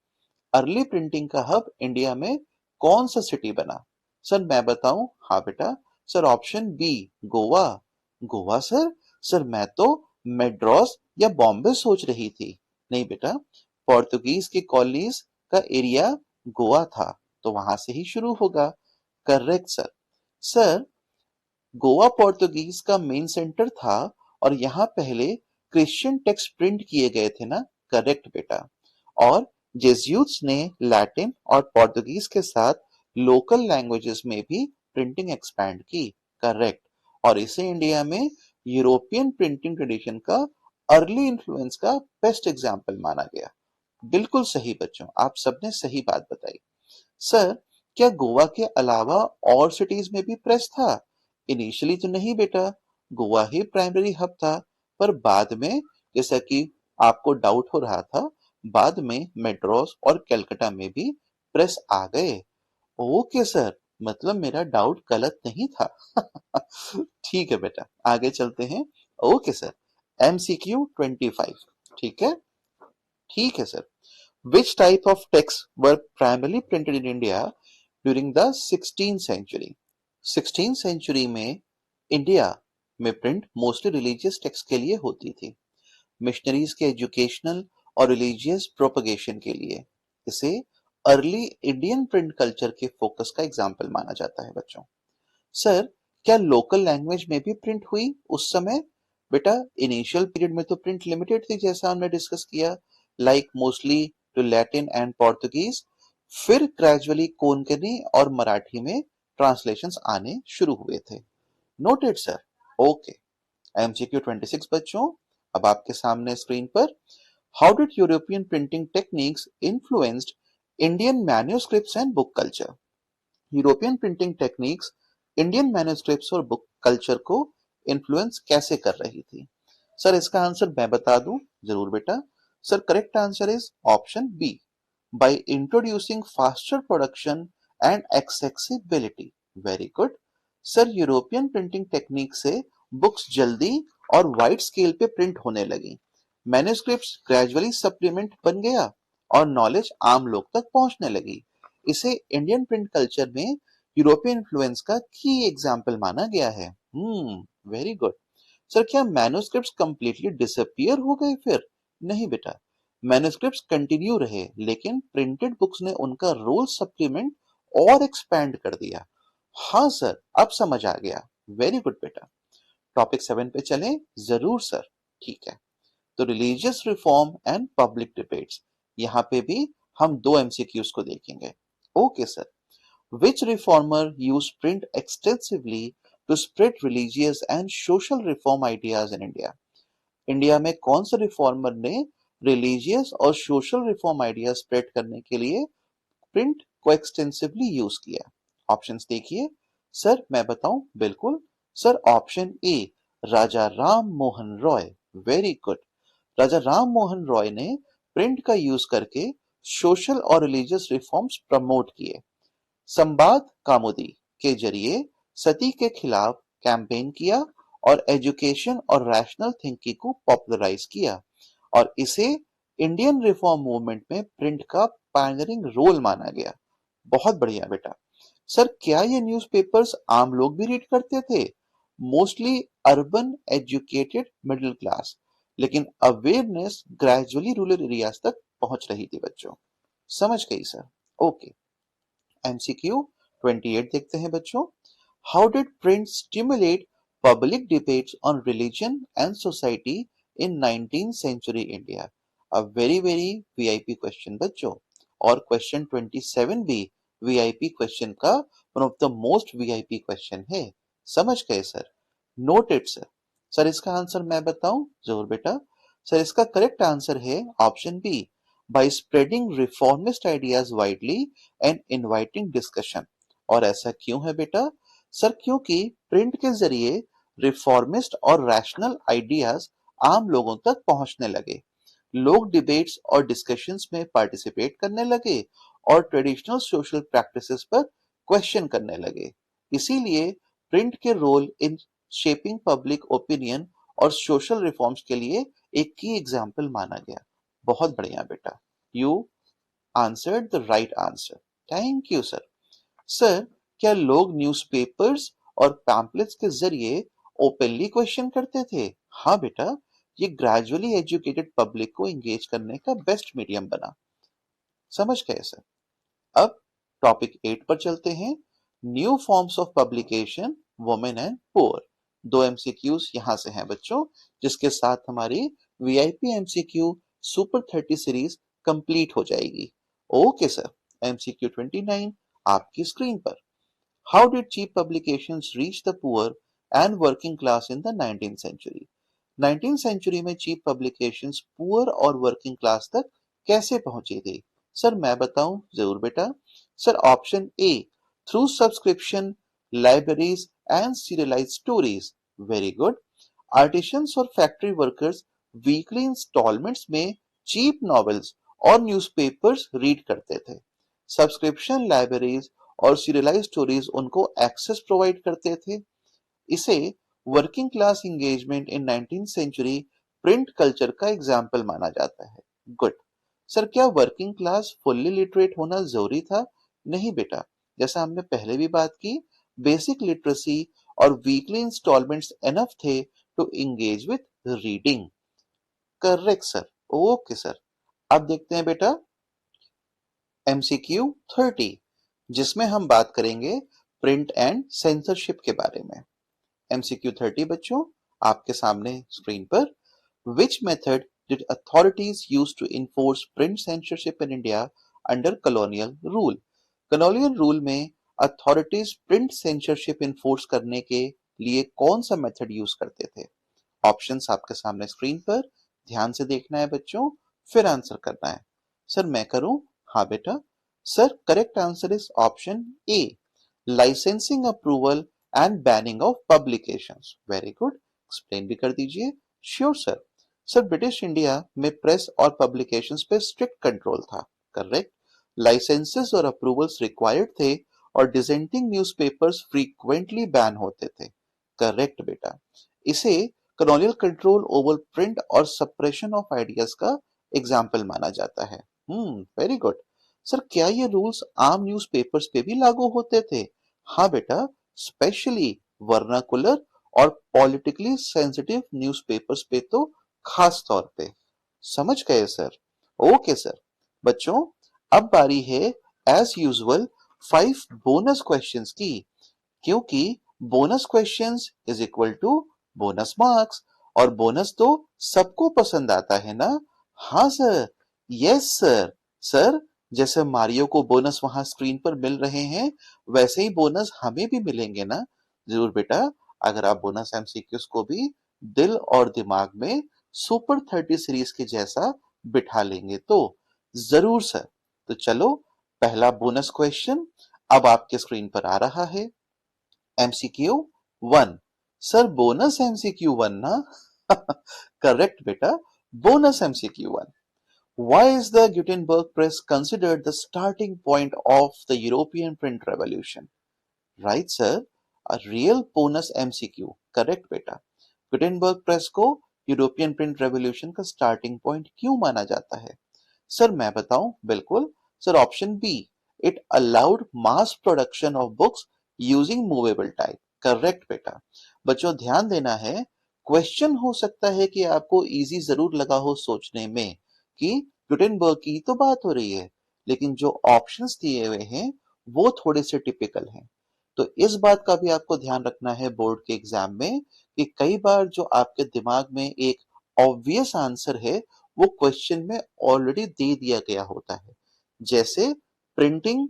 Early printing का हब इंडिया में कौन सा सिटी बना? सर मैं बताऊं? हाँ बेटा। Sir option B, Goa. Goa sir? Sir मैं तो मेड्रॉस या बॉम्बे सोच रही थी। नहीं बेटा, पोर्तुगीज की कॉलोनीज का एरिया गोवा था, तो वहां से ही शुरू होगा। Correct sir. Sir Goa Portuguese का मेन सेंटर था और यहाँ पहले क्रिश्चियन टेक्स्ट प्रिंट किए गए थे ना? करेक्ट बेटा। और जेस्यूट्स ने लैटिन और पोर्तुगीज के साथ लोकल लैंग्वेजेस में भी प्रिंटिंग एक्सपैंड की। करेक्ट। और इसे इंडिया में यूरोपियन प्रिंटिंग ट्रेडिशन का अर्ली इन्फ्लुएंस का बेस्ट एग्जाम्पल माना गया। बिल्कुल सही बच्चों, आप सबने सही बात बताई। सर क्या गोवा के अलावा और सिटीज में भी प्रेस था? इनिशियली तो नहीं बेटा, गोवा ही प्राइमरी हब था, पर बाद में, जैसा कि आपको डाउट हो रहा था, बाद में मेड्रास और कलकत्ता में भी प्रेस आ गए। ओके सर, मतलब मेरा डाउट गलत नहीं था। ठीक है बेटा, आगे चलते हैं। Okay sir. एमसीक्यू 25। ठीक है। ठीक है sir. Which type of texts were primarily printed in India during the 16th century? 16th century में इंडिया में प्रिंट मोस्टली रिलीजियस टेक्स्ट के लिए होती थी, मिशनरीज के एजुकेशनल और रिलीजियस प्रोपगेशन के लिए। इसे अर्ली इंडियन प्रिंट कल्चर के फोकस का एग्जाम्पल माना जाता है बच्चों। सर क्या लोकल लैंग्वेज में भी प्रिंट हुई उस समय? बेटा इनिशियल पीरियड में तो प्रिंट लिमिटेड थी, जैसा हमने डिस्कस किया, like mostly to Latin and Portuguese. फिर ग्रेजुअली कोंकणी और मराठी में ट्रांसलेशंस आने शुरू हुए थे। Noted sir. ओके। एमसीक्यू 26 बच्चों, अब आपके सामने स्क्रीन पर, how did European printing techniques influenced Indian manuscripts and book culture? European printing techniques Indian manuscripts और बुक कल्चर को इन्फ्लुएंस कैसे कर रही थी? सर इसका आंसर मैं बता दूं, जरूर बेटा। Sir correct answer is option B, by introducing faster production and accessibility. Very good. Sir European printing technique से बुक्स जल्दी और वाइड स्केल पे प्रिंट होने लगी, मैन्युस्क्रिप्ट्स ग्रेजुअली सप्लीमेंट बन गया और नॉलेज आम लोग तक पहुंचने लगी। इसे इंडियन प्रिंट कल्चर में यूरोपियन इन्फ्लुएंस का की एग्जाम्पल माना गया है। Very good. सर क्या मैन्युस्क्रिप्ट्स कंप्लीटली डिसअपियर हो गए फिर? नहीं बेटा, मैन्युस्क्रिप्ट्स कंटिन्यू रहे, लेकिन प्रिंटेड बुक्स ने उनका रोल सप्लीमेंट और एक्सपैंड कर दिया। हाँ सर, अब समझ आ गया। वेरी गुड बेटा। टॉपिक 7 पे चलें? जरूर सर। ठीक है। तो religious reform and public debates, यहाँ पे भी हम दो एमसीक्यूज को देखेंगे। Okay sir. Which reformer used print extensively to spread religious and social reform ideas in India? India में कौन सा रिफॉर्मर ने रिलीजियस और सोशल रिफॉर्म आइडिया स्प्रेड करने के लिए प्रिंट को एक्सटेंसिवली यूज किया? ऑप्शंस देखिए। सर मैं बताऊं? बिल्कुल sir, option A, Raja Ram Mohan Roy. Very good. Raja Ram Mohan Roy ने प्रिंट का यूज करके सोशल और रिलीजियस रिफॉर्म्स प्रमोट किए। संवाद कामुदी के जरिए सती के खिलाफ कैंपेन किया और एजुकेशन और रैशनल थिंकिंग को पॉपुलराइज किया, और इसे इंडियन रिफॉर्म मूवमेंट में प्रिंट का पायनियरिंग रोल माना गया। बहुत बढ़िया बेटा। सर क्या ये न्यूज़पेपर्स आम लोग भी रीड करते थे? Mostly urban educated middle class, लेकिन अवेयरनेस ग्रेजुअली रूरल एरियाज तक पहुंच रही थी बच्चों। समझ गई सर। ओके। एमसीक्यू 28 देखते हैं बच्चों। How did print stimulate public debates on religion and society in 19th century India? A very very VIP question बच्चों, और क्वेश्चन 27 भी वीआईपी क्वेश्चन का one of the most VIP question है। समझ गए सर? Noted sir. सर इसका आंसर मैं बताऊं? जरूर बेटा। सर इसका करेक्ट आंसर है option B, by spreading reformist ideas widely and inviting discussion। और ऐसा क्यों है बेटा? सर क्योंकि प्रिंट के जरिए रिफॉर्मिस्ट और रैशनल आइडियाज आम लोगों तक पहुंचने लगे, लोग डिबेट्स और डिस्कशंस में पार्टिसिपेट करने लगे और ट्रेडिशनल सोशल प्रैक्टिसेस पर क्वेश्चन करने लगे। इसीलिए प्रिंट के role in shaping public opinion और सोशल रिफॉर्म्स के लिए एक की एग्जाम्पल माना गया। बहुत बढ़िया बेटा, you answered the right answer. Thank you sir. Sir क्या लोग न्यूज़पेपर्स और पैम्पलेट्स के जरिए ओपनली क्वेश्चन करते थे? हाँ बेटा, ये ग्रेजुअली एजुकेटेड पब्लिक को एंगेज करने का बेस्ट मीडियम बना। समझ गए सर? अब टॉपिक 8 पर चलते हैं। New forms of publication, women and poor. दो एमसीक्यूज यहां से हैं बच्चों, जिसके साथ हमारी VIP MCQ super 30 series complete हो जाएगी। Okay sir. एमसीक्यू 29 आपकी स्क्रीन पर। How did cheap publications reach the poor and working class in the 19th century? 19th century में चीप पब्लिकेशंस पुअर और वर्किंग क्लास तक कैसे पहुंची थी? सर मैं बताऊं? जरूर बेटा। Sir option A, through subscription, libraries and serialised stories. Very good. Artisans और फैक्ट्री वर्कर्स वीकली इंस्टॉलमेंट्स में चीप नॉवेल्स और न्यूज़पेपर्स रीड करते थे। सब्सक्रिप्शन, लाइब्रेरीज और सीरियलाइज्ड स्टोरीज उनको एक्सेस प्रोवाइड करते थे। इसे working class engagement in 19th century print culture का एग्जाम्पल माना जाता है। गुड। सर क्या वर्किंग क्लास फुल्ली लिटरेट होना जरूरी था? नहीं बेटा, जैसा हमने पहले भी बात की, बेसिक लिटरेसी और वीकली इंस्टॉलमेंट्स एनफ थे to engage with reading. Correct sir. Okay sir. अब देखते हैं बेटा एमसीक्यू 30, जिसमें हम बात करेंगे प्रिंट एंड सेंसरशिप के बारे में। एमसीक्यू 30 बच्चों आपके सामने स्क्रीन पर। Which method did authorities use to enforce print censorship in India under colonial rule? Colonial rule में अथॉरिटीज प्रिंट सेंसरशिप इन्फोर्स करने के लिए कौन सा मेथड यूज करते थे? ऑप्शंस आपके सामने स्क्रीन पर, ध्यान से देखना है बच्चों, फिर आंसर करना है। सर मैं करूं? हाँ बेटा। Sir correct answer is option A, licensing approval and banning of publications. Very good, explain भी कर दीजिए। Sure sir. Sir British India में प्रेस और पब्लिकेशंस पे स्ट्रिक्ट कंट्रोल था। करेक्ट। लाइसेंसेस और अप्रूवल्स रिक्वायर्ड थे और डिसेंटिंग न्यूज़पेपर्स फ्रीक्वेंटली बैन होते थे। करेक्ट बेटा। इसे कॉलोनियल कंट्रोल ओवर प्रिंट और सप्रेशन ऑफ आइडियाज का एग्जाम्पल माना जाता है। Very good. सर क्या ये रूल्स आम न्यूज़पेपर्स पे भी लागू होते थे? हाँ बेटा, स्पेशली वर्नाकुलर और पॉलिटिकली सेंसिटिव न्यूज़पेपर्स पे तो खास तौर पे। समझ गए सर? Okay sir. बच्चों अब बारी है एज यूजुअल 5 बोनस क्वेश्चंस की, क्योंकि bonus questions is equal to bonus marks, और बोनस तो सबको पसंद आता है ना? हाँ सर, यस सर। सर जैसे मारियो को बोनस वहां स्क्रीन पर मिल रहे हैं, वैसे ही बोनस हमें भी मिलेंगे ना? जरूर बेटा, अगर आप बोनस एमसीक्यूज को भी दिल और दिमाग में सुपर 30 सीरीज के जैसा बिठा लेंगे तो। जरूर सर। तो चलो, पहला बोनस क्वेश्चन अब आपके स्क्रीन पर आ रहा है। एमसीक्यू 1। सर बोनस एमसीक्यू 1 ना? करेक्ट बेटा, bonus MCQ 1। Why is the Gutenberg press considered the starting point of the European print revolution? Right sir, a real bonus MCQ. Correct बेटा। गुटेनबर्ग प्रेस को यूरोपियन प्रिंट रेवोल्यूशन का स्टार्टिंग पॉइंट क्यों माना जाता है? सर मैं बताऊं? बिल्कुल sir, option B, it allowed mass production of books using movable type. Correct बेटा। बच्चों ध्यान देना है, क्वेश्चन हो सकता है कि आपको इजी जरूर लगा हो सोचने में कि गुटेनबर्ग की तो बात हो रही है, लेकिन जो ऑप्शंस दिए हुए हैं वो थोड़े से टिपिकल हैं। तो इस बात का भी आपको ध्यान रखना है बोर्ड के एग्जाम में कि कई बार जो आपके दिमाग में एक ऑब्वियस आंसर है वो क्वेश्चन में ऑलरेडी दे दिया गया होता है। जैसे प्रिंटिंग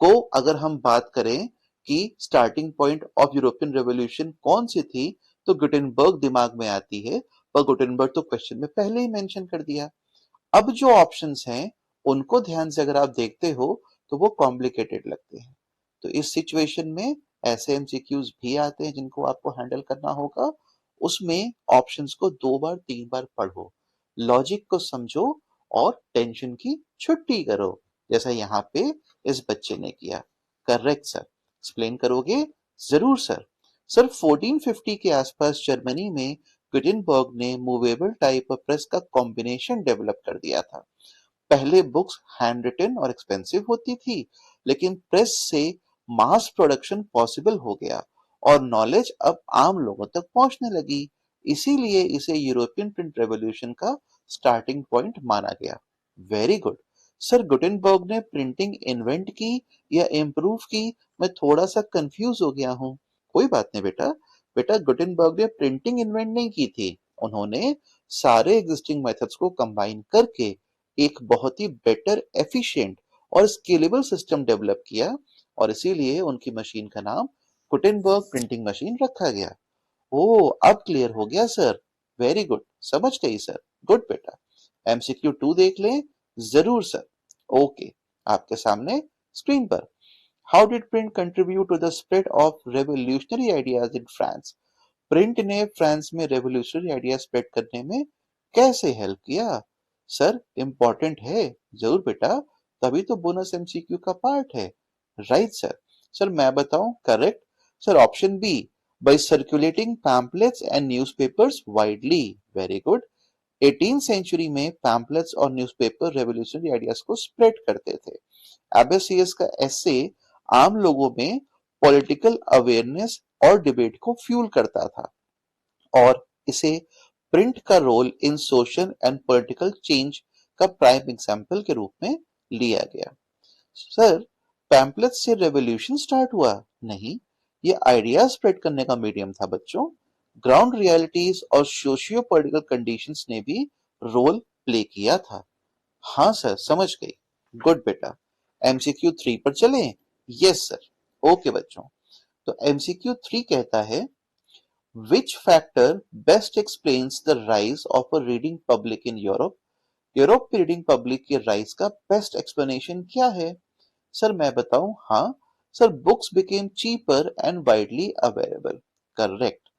को अगर हम बात करें कि starting point of European revolution कौन सी थी, तो गुटेनबर्ग दिमाग में आती है, पर गुटेनबर्ग तो क्वेश्चन में पहले ही मेंशन कर दिया। अब जो ऑप्शंस हैं उनको ध्यान से अगर आप देखते हो तो वो कॉम्प्लिकेटेड लगते हैं। तो इस सिचुएशन में ऐसे एमसीक्यूज भी आते हैं जिनको आपको हैंडल करना होगा। उसमें ऑप्शंस को 2 बार 3 बार पढ़ो, लॉजिक को समझो और टेंशन की छुट्टी करो, जैसा यहाँ पे इस बच्चे ने किया। Correct sir. एक्सप्लेन करोगे? जरूर सर। सर 1450 के आसपास जर्मनी में गुटेनबर्ग ने मूवेबल टाइप प्रेस का कॉम्बिनेशन डेवलप कर दिया था। पहले बुक्स हैंड रिटन और एक्सपेंसिव होती थी, लेकिन प्रेस से मास प्रोडक्शन पॉसिबल हो गया और नॉलेज अब आम लोगों तक पहुंचने लगी। इसीलिए इसे यूरोपियन प्रिंट रेवोल्यूशन का स्टार्टिंग पॉइंट माना गया। Very good. सर गुटेनबर्ग ने प्रिंटिंग इन्वेंट की या इम्प्रूव की? मैं थोड़ा सा कंफ्यूज हो गया हूँ। कोई बात नहीं बेटा। बेटा गुटेनबर्ग ने प्रिंटिंग इन्वेंट नहीं की थी, उन्होंने सारे एग्जिस्टिंग मेथड्स को कंबाइन करके एक बहुत ही बेटर, एफिशिएंट और स्केलेबल सिस्टम डेवलप किया, और इसीलिए उनकी मशीन का नाम गुटेनबर्ग प्रिंटिंग मशीन रखा गया। ओ अब क्लियर हो गया सर। वेरी गुड, समझ गई सर। गुड बेटा। एमसीक्यू 2 देख लें? जरूर सर। ओके, आपके सामने स्क्रीन पर। How did print contribute to the spread of revolutionary ideas in France? Print ने फ्रांस में रेवोल्यूशनरी आइडिया स्प्रेड करने में कैसे हेल्प किया? सर इंपॉर्टेंट है। जरूर बेटा, तभी तो बोनस एमसीक्यू का पार्ट है। Right sir. सर मैं बताऊं? Correct sir, option B, by circulating pamphlets and newspapers widely. Very good. 18th century में पैम्पलेट्स और न्यूज़पेपर रेवोल्यूशनरी आइडियाज को स्प्रेड करते थे। एबेसियस का एसे आम लोगों में पॉलिटिकल अवेयरनेस और डिबेट को फ्यूल करता था, और इसे प्रिंट का role in social and political change का प्राइम एग्जाम्पल के रूप में लिया गया। सर पैम्पलेट से रेवोल्यूशन स्टार्ट हुआ? नहीं, ये आइडिया स्प्रेड करने का मीडियम था बच्चों। ग्राउंड रियलिटीज और सोशियो पॉलिटिकल कंडीशंस ने भी रोल प्ले किया था। हाँ सर, समझ गई। गुड बेटा। एमसीक्यू 3 पर चलें? Yes sir. ओके बच्चों, तो एमसीक्यू 3 कहता है, Which factor best explains the rise of a reading public in Europe? Europe की रीडिंग पब्लिक के राइज का बेस्ट एक्सप्लेनेशन क्या है? सर मैं बताऊं? हाँ sir, books became cheaper and widely available. Correct.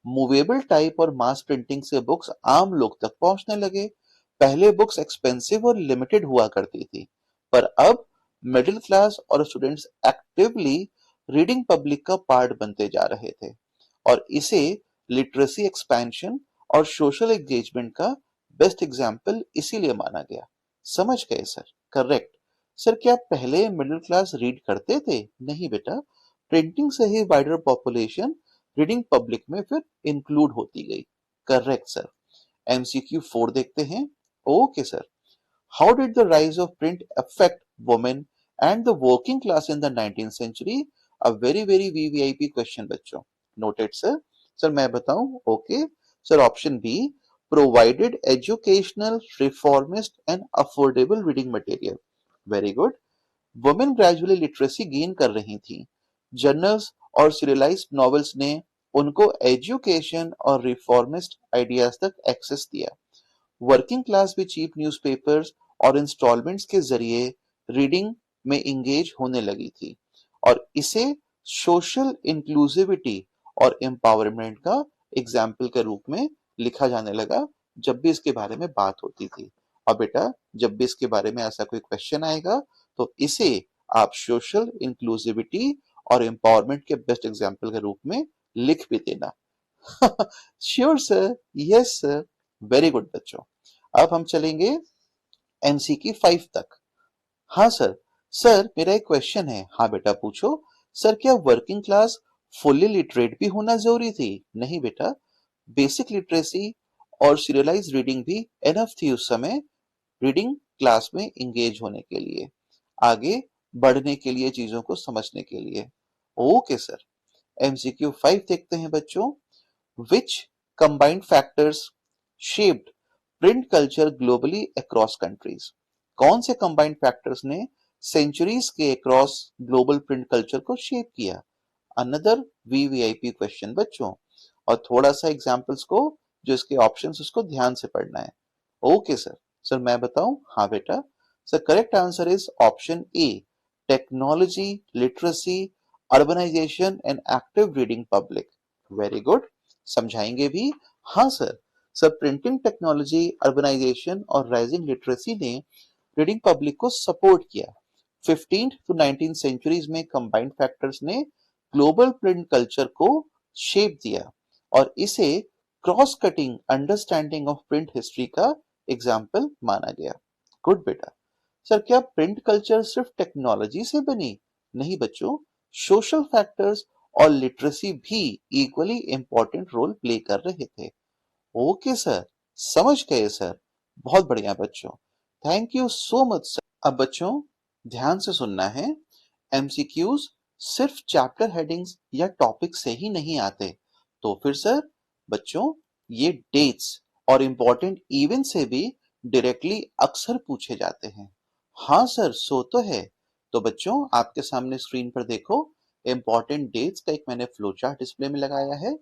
Movable type और मास प्रिंटिंग से बुक्स आम लोग तक पहुंचने लगे। पहले बुक्स एक्सपेंसिव और लिमिटेड हुआ करती थी, पर अब मिडिल क्लास और स्टूडेंट्स एक्टिवली रीडिंग पब्लिक का पार्ट बनते जा रहे थे, और इसे लिटरेसी एक्सपेंशन और सोशल एंगेजमेंट का बेस्ट एग्जाम्पल इसीलिए माना गया। समझ गए सर? करेक्ट। सर क्या पहले मिडिल क्लास रीड करते थे? नहीं बेटा, प्रिंटिंग से ही वाइडर पॉपुलेशन रीडिंग पब्लिक में फिर इंक्लूड होती गई। Correct sir. एमसीक्यू 4 देखते हैं। Okay sir. How did the rise of print affect women and the working class in the 19th century? A very very VVIP question बच्चों। Noted sir. सर मैं बताऊं? Okay sir, option B, provided educational, reformist and affordable reading material. Very good. Women gradually literacy gain कर रही थी। जर्नल्स और सीरियलाइज्ड नॉवेल्स ने उनको एजुकेशन और रिफॉर्मिस्ट आइडियाज तक एक्सेस दिया। वर्किंग क्लास भी चीप न्यूज़पेपर्स और इंस्टॉलमेंट्स के जरिए रीडिंग में इंगेज होने लगी थी, और इसे सोशल इंक्लूसिविटी और एम्पावरमेंट का एग्जाम्पल के रूप में लिखा जाने लगा जब भी इसके बारे में बात होती थी। और बेटा, जब भी इसके बारे में ऐसा कोई क्वेश्चन आएगा तो इसे आप सोशल इंक्लूसिविटी और एम्पावरमेंट के बेस्ट एग्जाम्पल के रूप में लिख भी देना। Sure sir, yes sir, very good बच्चों। अब हम चलेंगे एमसीक्यू 5 तक। हाँ सर। सर मेरा एक क्वेश्चन है। हाँ बेटा पूछो। सर क्या वर्किंग क्लास फुल्ली लिटरेट भी होना जरूरी थी? नहीं बेटा, बेसिक लिटरेसी और सीरियलाइज रीडिंग भी एनफ थी उस समय रीडिंग क्लास में इंगेज होने के लिए, आगे बढ़ने के लिए, चीजों को समझने के लिए। Okay sir. एमसीक्यू 5 देखते हैं बच्चों। Which combined factors shaped print culture globally across countries? कौन से combined factors ने centuries के across global print culture को shape किया? Another VVIP question बच्चों, और थोड़ा सा एग्जाम्पल्स को, जो इसके ऑप्शंस उसको ध्यान से पढ़ना है। Okay sir. सर मैं बताऊं? हाँ बेटा। Sir correct answer is option A, technology, literacy, urbanisation and active reading public. Very good. समझाएंगे भी? हाँ sir. Sir printing technology, urbanisation और राइजिंग लिटरेसी ने रीडिंग पब्लिक को सपोर्ट किया। 15th to 19th सेंचुरीज में कंबाइंड फैक्टर्स ने ग्लोबल प्रिंट कल्चर को शेप दिया, और इसे cross cutting understanding of print history का एग्जाम्पल माना गया। गुड बेटा। सर क्या प्रिंट कल्चर सिर्फ टेक्नोलॉजी से बनी? नहीं बच्चों, सोशल फैक्टर्स और लिटरेसी भी इक्वली इंपॉर्टेंट रोल प्ले कर रहे थे। ओके सर, समझ गए सर। बहुत बढ़िया बच्चों, thank you so much sir. अब बच्चों ध्यान से सुनना है। एमसीक्यूज सिर्फ चैप्टर हेडिंग्स या टॉपिक से ही नहीं आते। तो फिर सर बच्चों, ये डेट्स और इंपॉर्टेंट इवेंट से भी डायरेक्टली अक्सर पूछे जाते हैं। हाँ सर, सो तो है। तो बच्चों आपके सामने स्क्रीन पर देखो, इंपॉर्टेंट डेट्स का एक मैंने फ्लो चार्ट डिस्प्ले में लगाया है।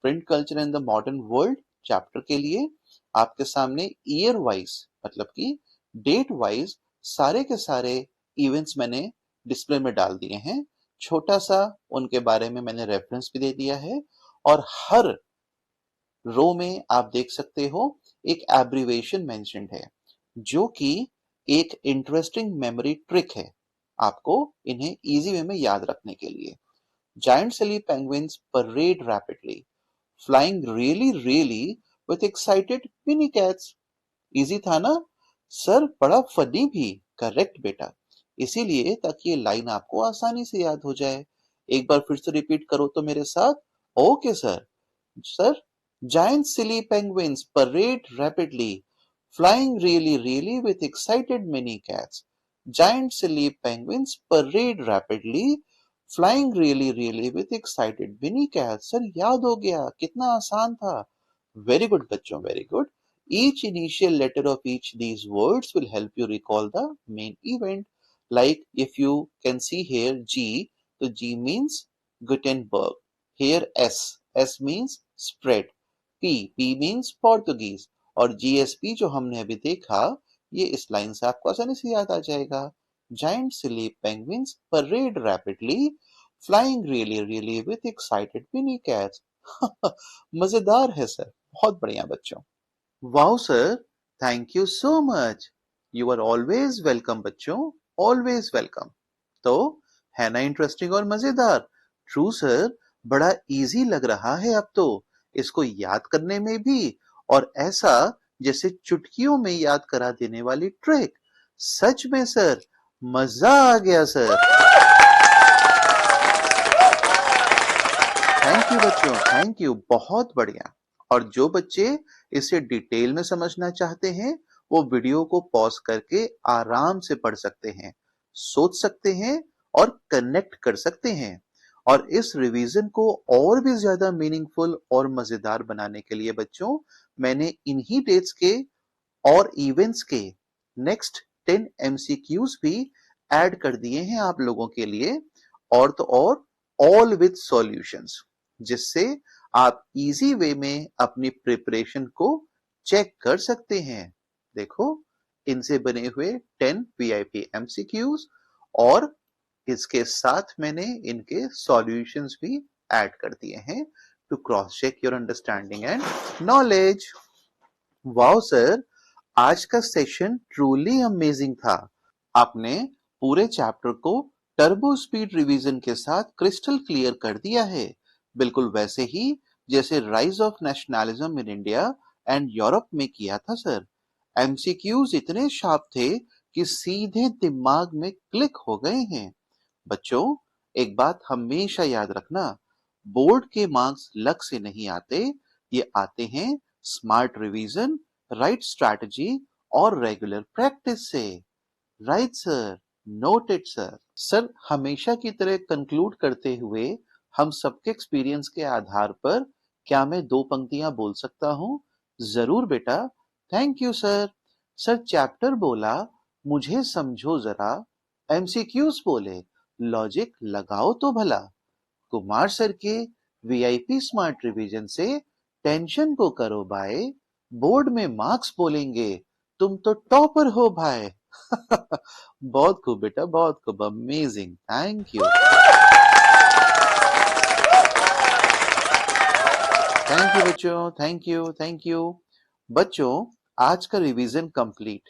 Print culture in the modern world chapter के लिए आपके सामने ईयर वाइज, मतलब कि डेट वाइज सारे के सारे इवेंट्स मैंने डिस्प्ले में डाल दिए हैं। छोटा सा उनके बारे में मैंने रेफरेंस भी दे दिया है, और हर रो में आप देख सकते हो एक एब्रिवेशन मेंशन्ड है, जो कि एक इंटरेस्टिंग मेमोरी ट्रिक है आपको इन्हें इजी वे में याद रखने के लिए। Giant silly penguins parade rapidly, flying really really with excited mini cats। Easy था ना सर? बड़ा फनी भी। करेक्ट बेटा, इसीलिए ताकि ये लाइन आपको आसानी से याद हो जाए। एक बार फिर से रिपीट करो तो मेरे साथ। Okay sir. Sir, giant silly penguins parade rapidly, flying really really with excited mini cats। Giant silly penguins parade rapidly, flying really really with excited mini cats। Sir याद हो गया, कितना आसान था। वेरी गुड बच्चों, very good. Each initial letter of each these words will help you recall the main event. Like if you can see here G, so G means Gutenberg. Here S means spread. P means Portuguese, और जीएसपी जो हमने अभी देखा, ये इस लाइन से आपको आसानी से याद आ जाएगा। Giant sleep penguins parade rapidly, flying really really with excited mini cats। मजेदार है सर, बहुत बढ़िया बच्चों। Wow sir, thank you so much. You are always welcome बच्चों, ऑलवेज वेलकम। तो है ना इंटरेस्टिंग और मजेदार? ट्रू सर, बड़ा इजी लग रहा है अब तो, इसको याद करने में भी, और ऐसा जैसे चुटकियों में याद करा देने वाली ट्रिक। सच में सर, मजा आ गया सर। थैंक यू बच्चों, थैंक यू, बहुत बढ़िया। और जो बच्चे इसे डिटेल में समझना चाहते हैं, वो वीडियो को पॉज करके आराम से पढ़ सकते हैं, सोच सकते हैं और कनेक्ट कर सकते हैं। और इस रिवीजन को और भी ज्यादा मीनिंगफुल और मजेदार बनाने के लिए बच्चों, मैंने इन्हीं डेट्स के और इवेंट्स के नेक्स्ट 10 एमसीक्यूज भी ऐड कर दिए हैं आप लोगों के लिए, और तो और ऑल विद सॉल्यूशंस, जिससे आप इजी वे में अपनी प्रिपरेशन को चेक कर सकते हैं। देखो, इनसे बने हुए 10 वीआईपी एमसीक्यूज, और इसके साथ मैंने इनके सॉल्यूशंस भी ऐड कर दिए हैं to cross check your understanding and knowledge. Wow sir, आज का सेशन ट्रूली अमेजिंग था। आपने पूरे चैप्टर को टर्बो स्पीड रिवीजन के साथ क्रिस्टल क्लियर कर दिया है, बिल्कुल वैसे ही जैसे rise of nationalism in India and Europe में किया था सर। एमसीक्यूज इतने शार्प थे कि सीधे दिमाग में क्लिक हो गए हैं। बच्चों, एक बात हमेशा याद रखना, बोर्ड के मार्क्स लक से नहीं आते, ये आते हैं स्मार्ट रिवीजन, राइट स्ट्रैटेजी और रेगुलर प्रैक्टिस से। Right sir, noted sir. Sir, हमेशा की तरह कंक्लूड करते हुए हम सबके एक्सपीरियंस के आधार पर क्या मैं 2 पंक्तियां बोल सकता हूं? जरूर बेटा। Thank you sir. Sir, chapter बोला मुझे समझो जरा, एमसीक्यूज बोले लॉजिक लगाओ तो भला। कुमार सर के वीआईपी स्मार्ट रिवीजन से टेंशन को करो बाय, बोर्ड में मार्क्स बोलेंगे तुम तो टॉपर हो भाई। बहुत खूब बेटा, बहुत खूब, amazing, thank you. Thank you बच्चों, थैंक यू, थैंक यू। बच्चों, आज का revision complete.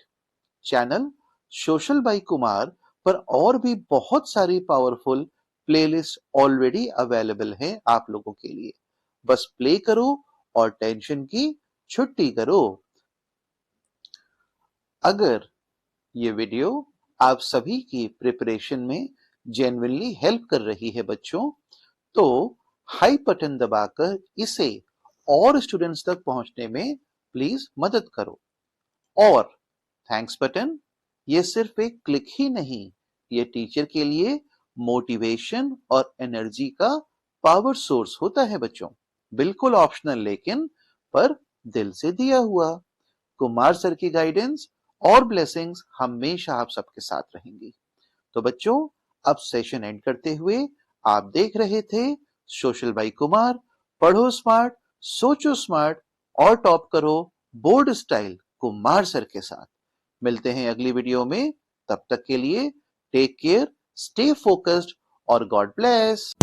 Channel social by Kumar पर और भी बहुत सारी पावरफुल प्लेलिस्ट ऑलरेडी अवेलेबल हैं आप लोगों के लिए। बस प्ले करो और टेंशन की छुट्टी करो। अगर ये वीडियो आप सभी की प्रिपरेशन में जेन्युइनली हेल्प कर रही है बच्चों, तो हाई बटन दबाकर इसे और स्टूडेंट्स तक पहुंचने में प्लीज मदद करो। और थैंक्स बटन, ये सिर्फ एक क्लिक ही नहीं, ये टीचर के लिए मोटिवेशन और एनर्जी का पावर सोर्स होता है बच्चों। बिल्कुल ऑप्शनल, लेकिन पर दिल से दिया हुआ। कुमार सर की गाइडेंस और ब्लेसिंग्स हमेशा आप सबके साथ रहेंगी। तो बच्चों, अब सेशन एंड करते हुए आप देख रहे थे सोशल बाय कुमार, पढ़ो स्मार्ट, सोचो स्मार्ट और टॉप करो बोर्ड स्टाइल कुमार सर के साथ। मिलते हैं अगली वीडियो में, तब तक के लिए टेक केयर, स्टे फोकस्ड और गॉड ब्लेस।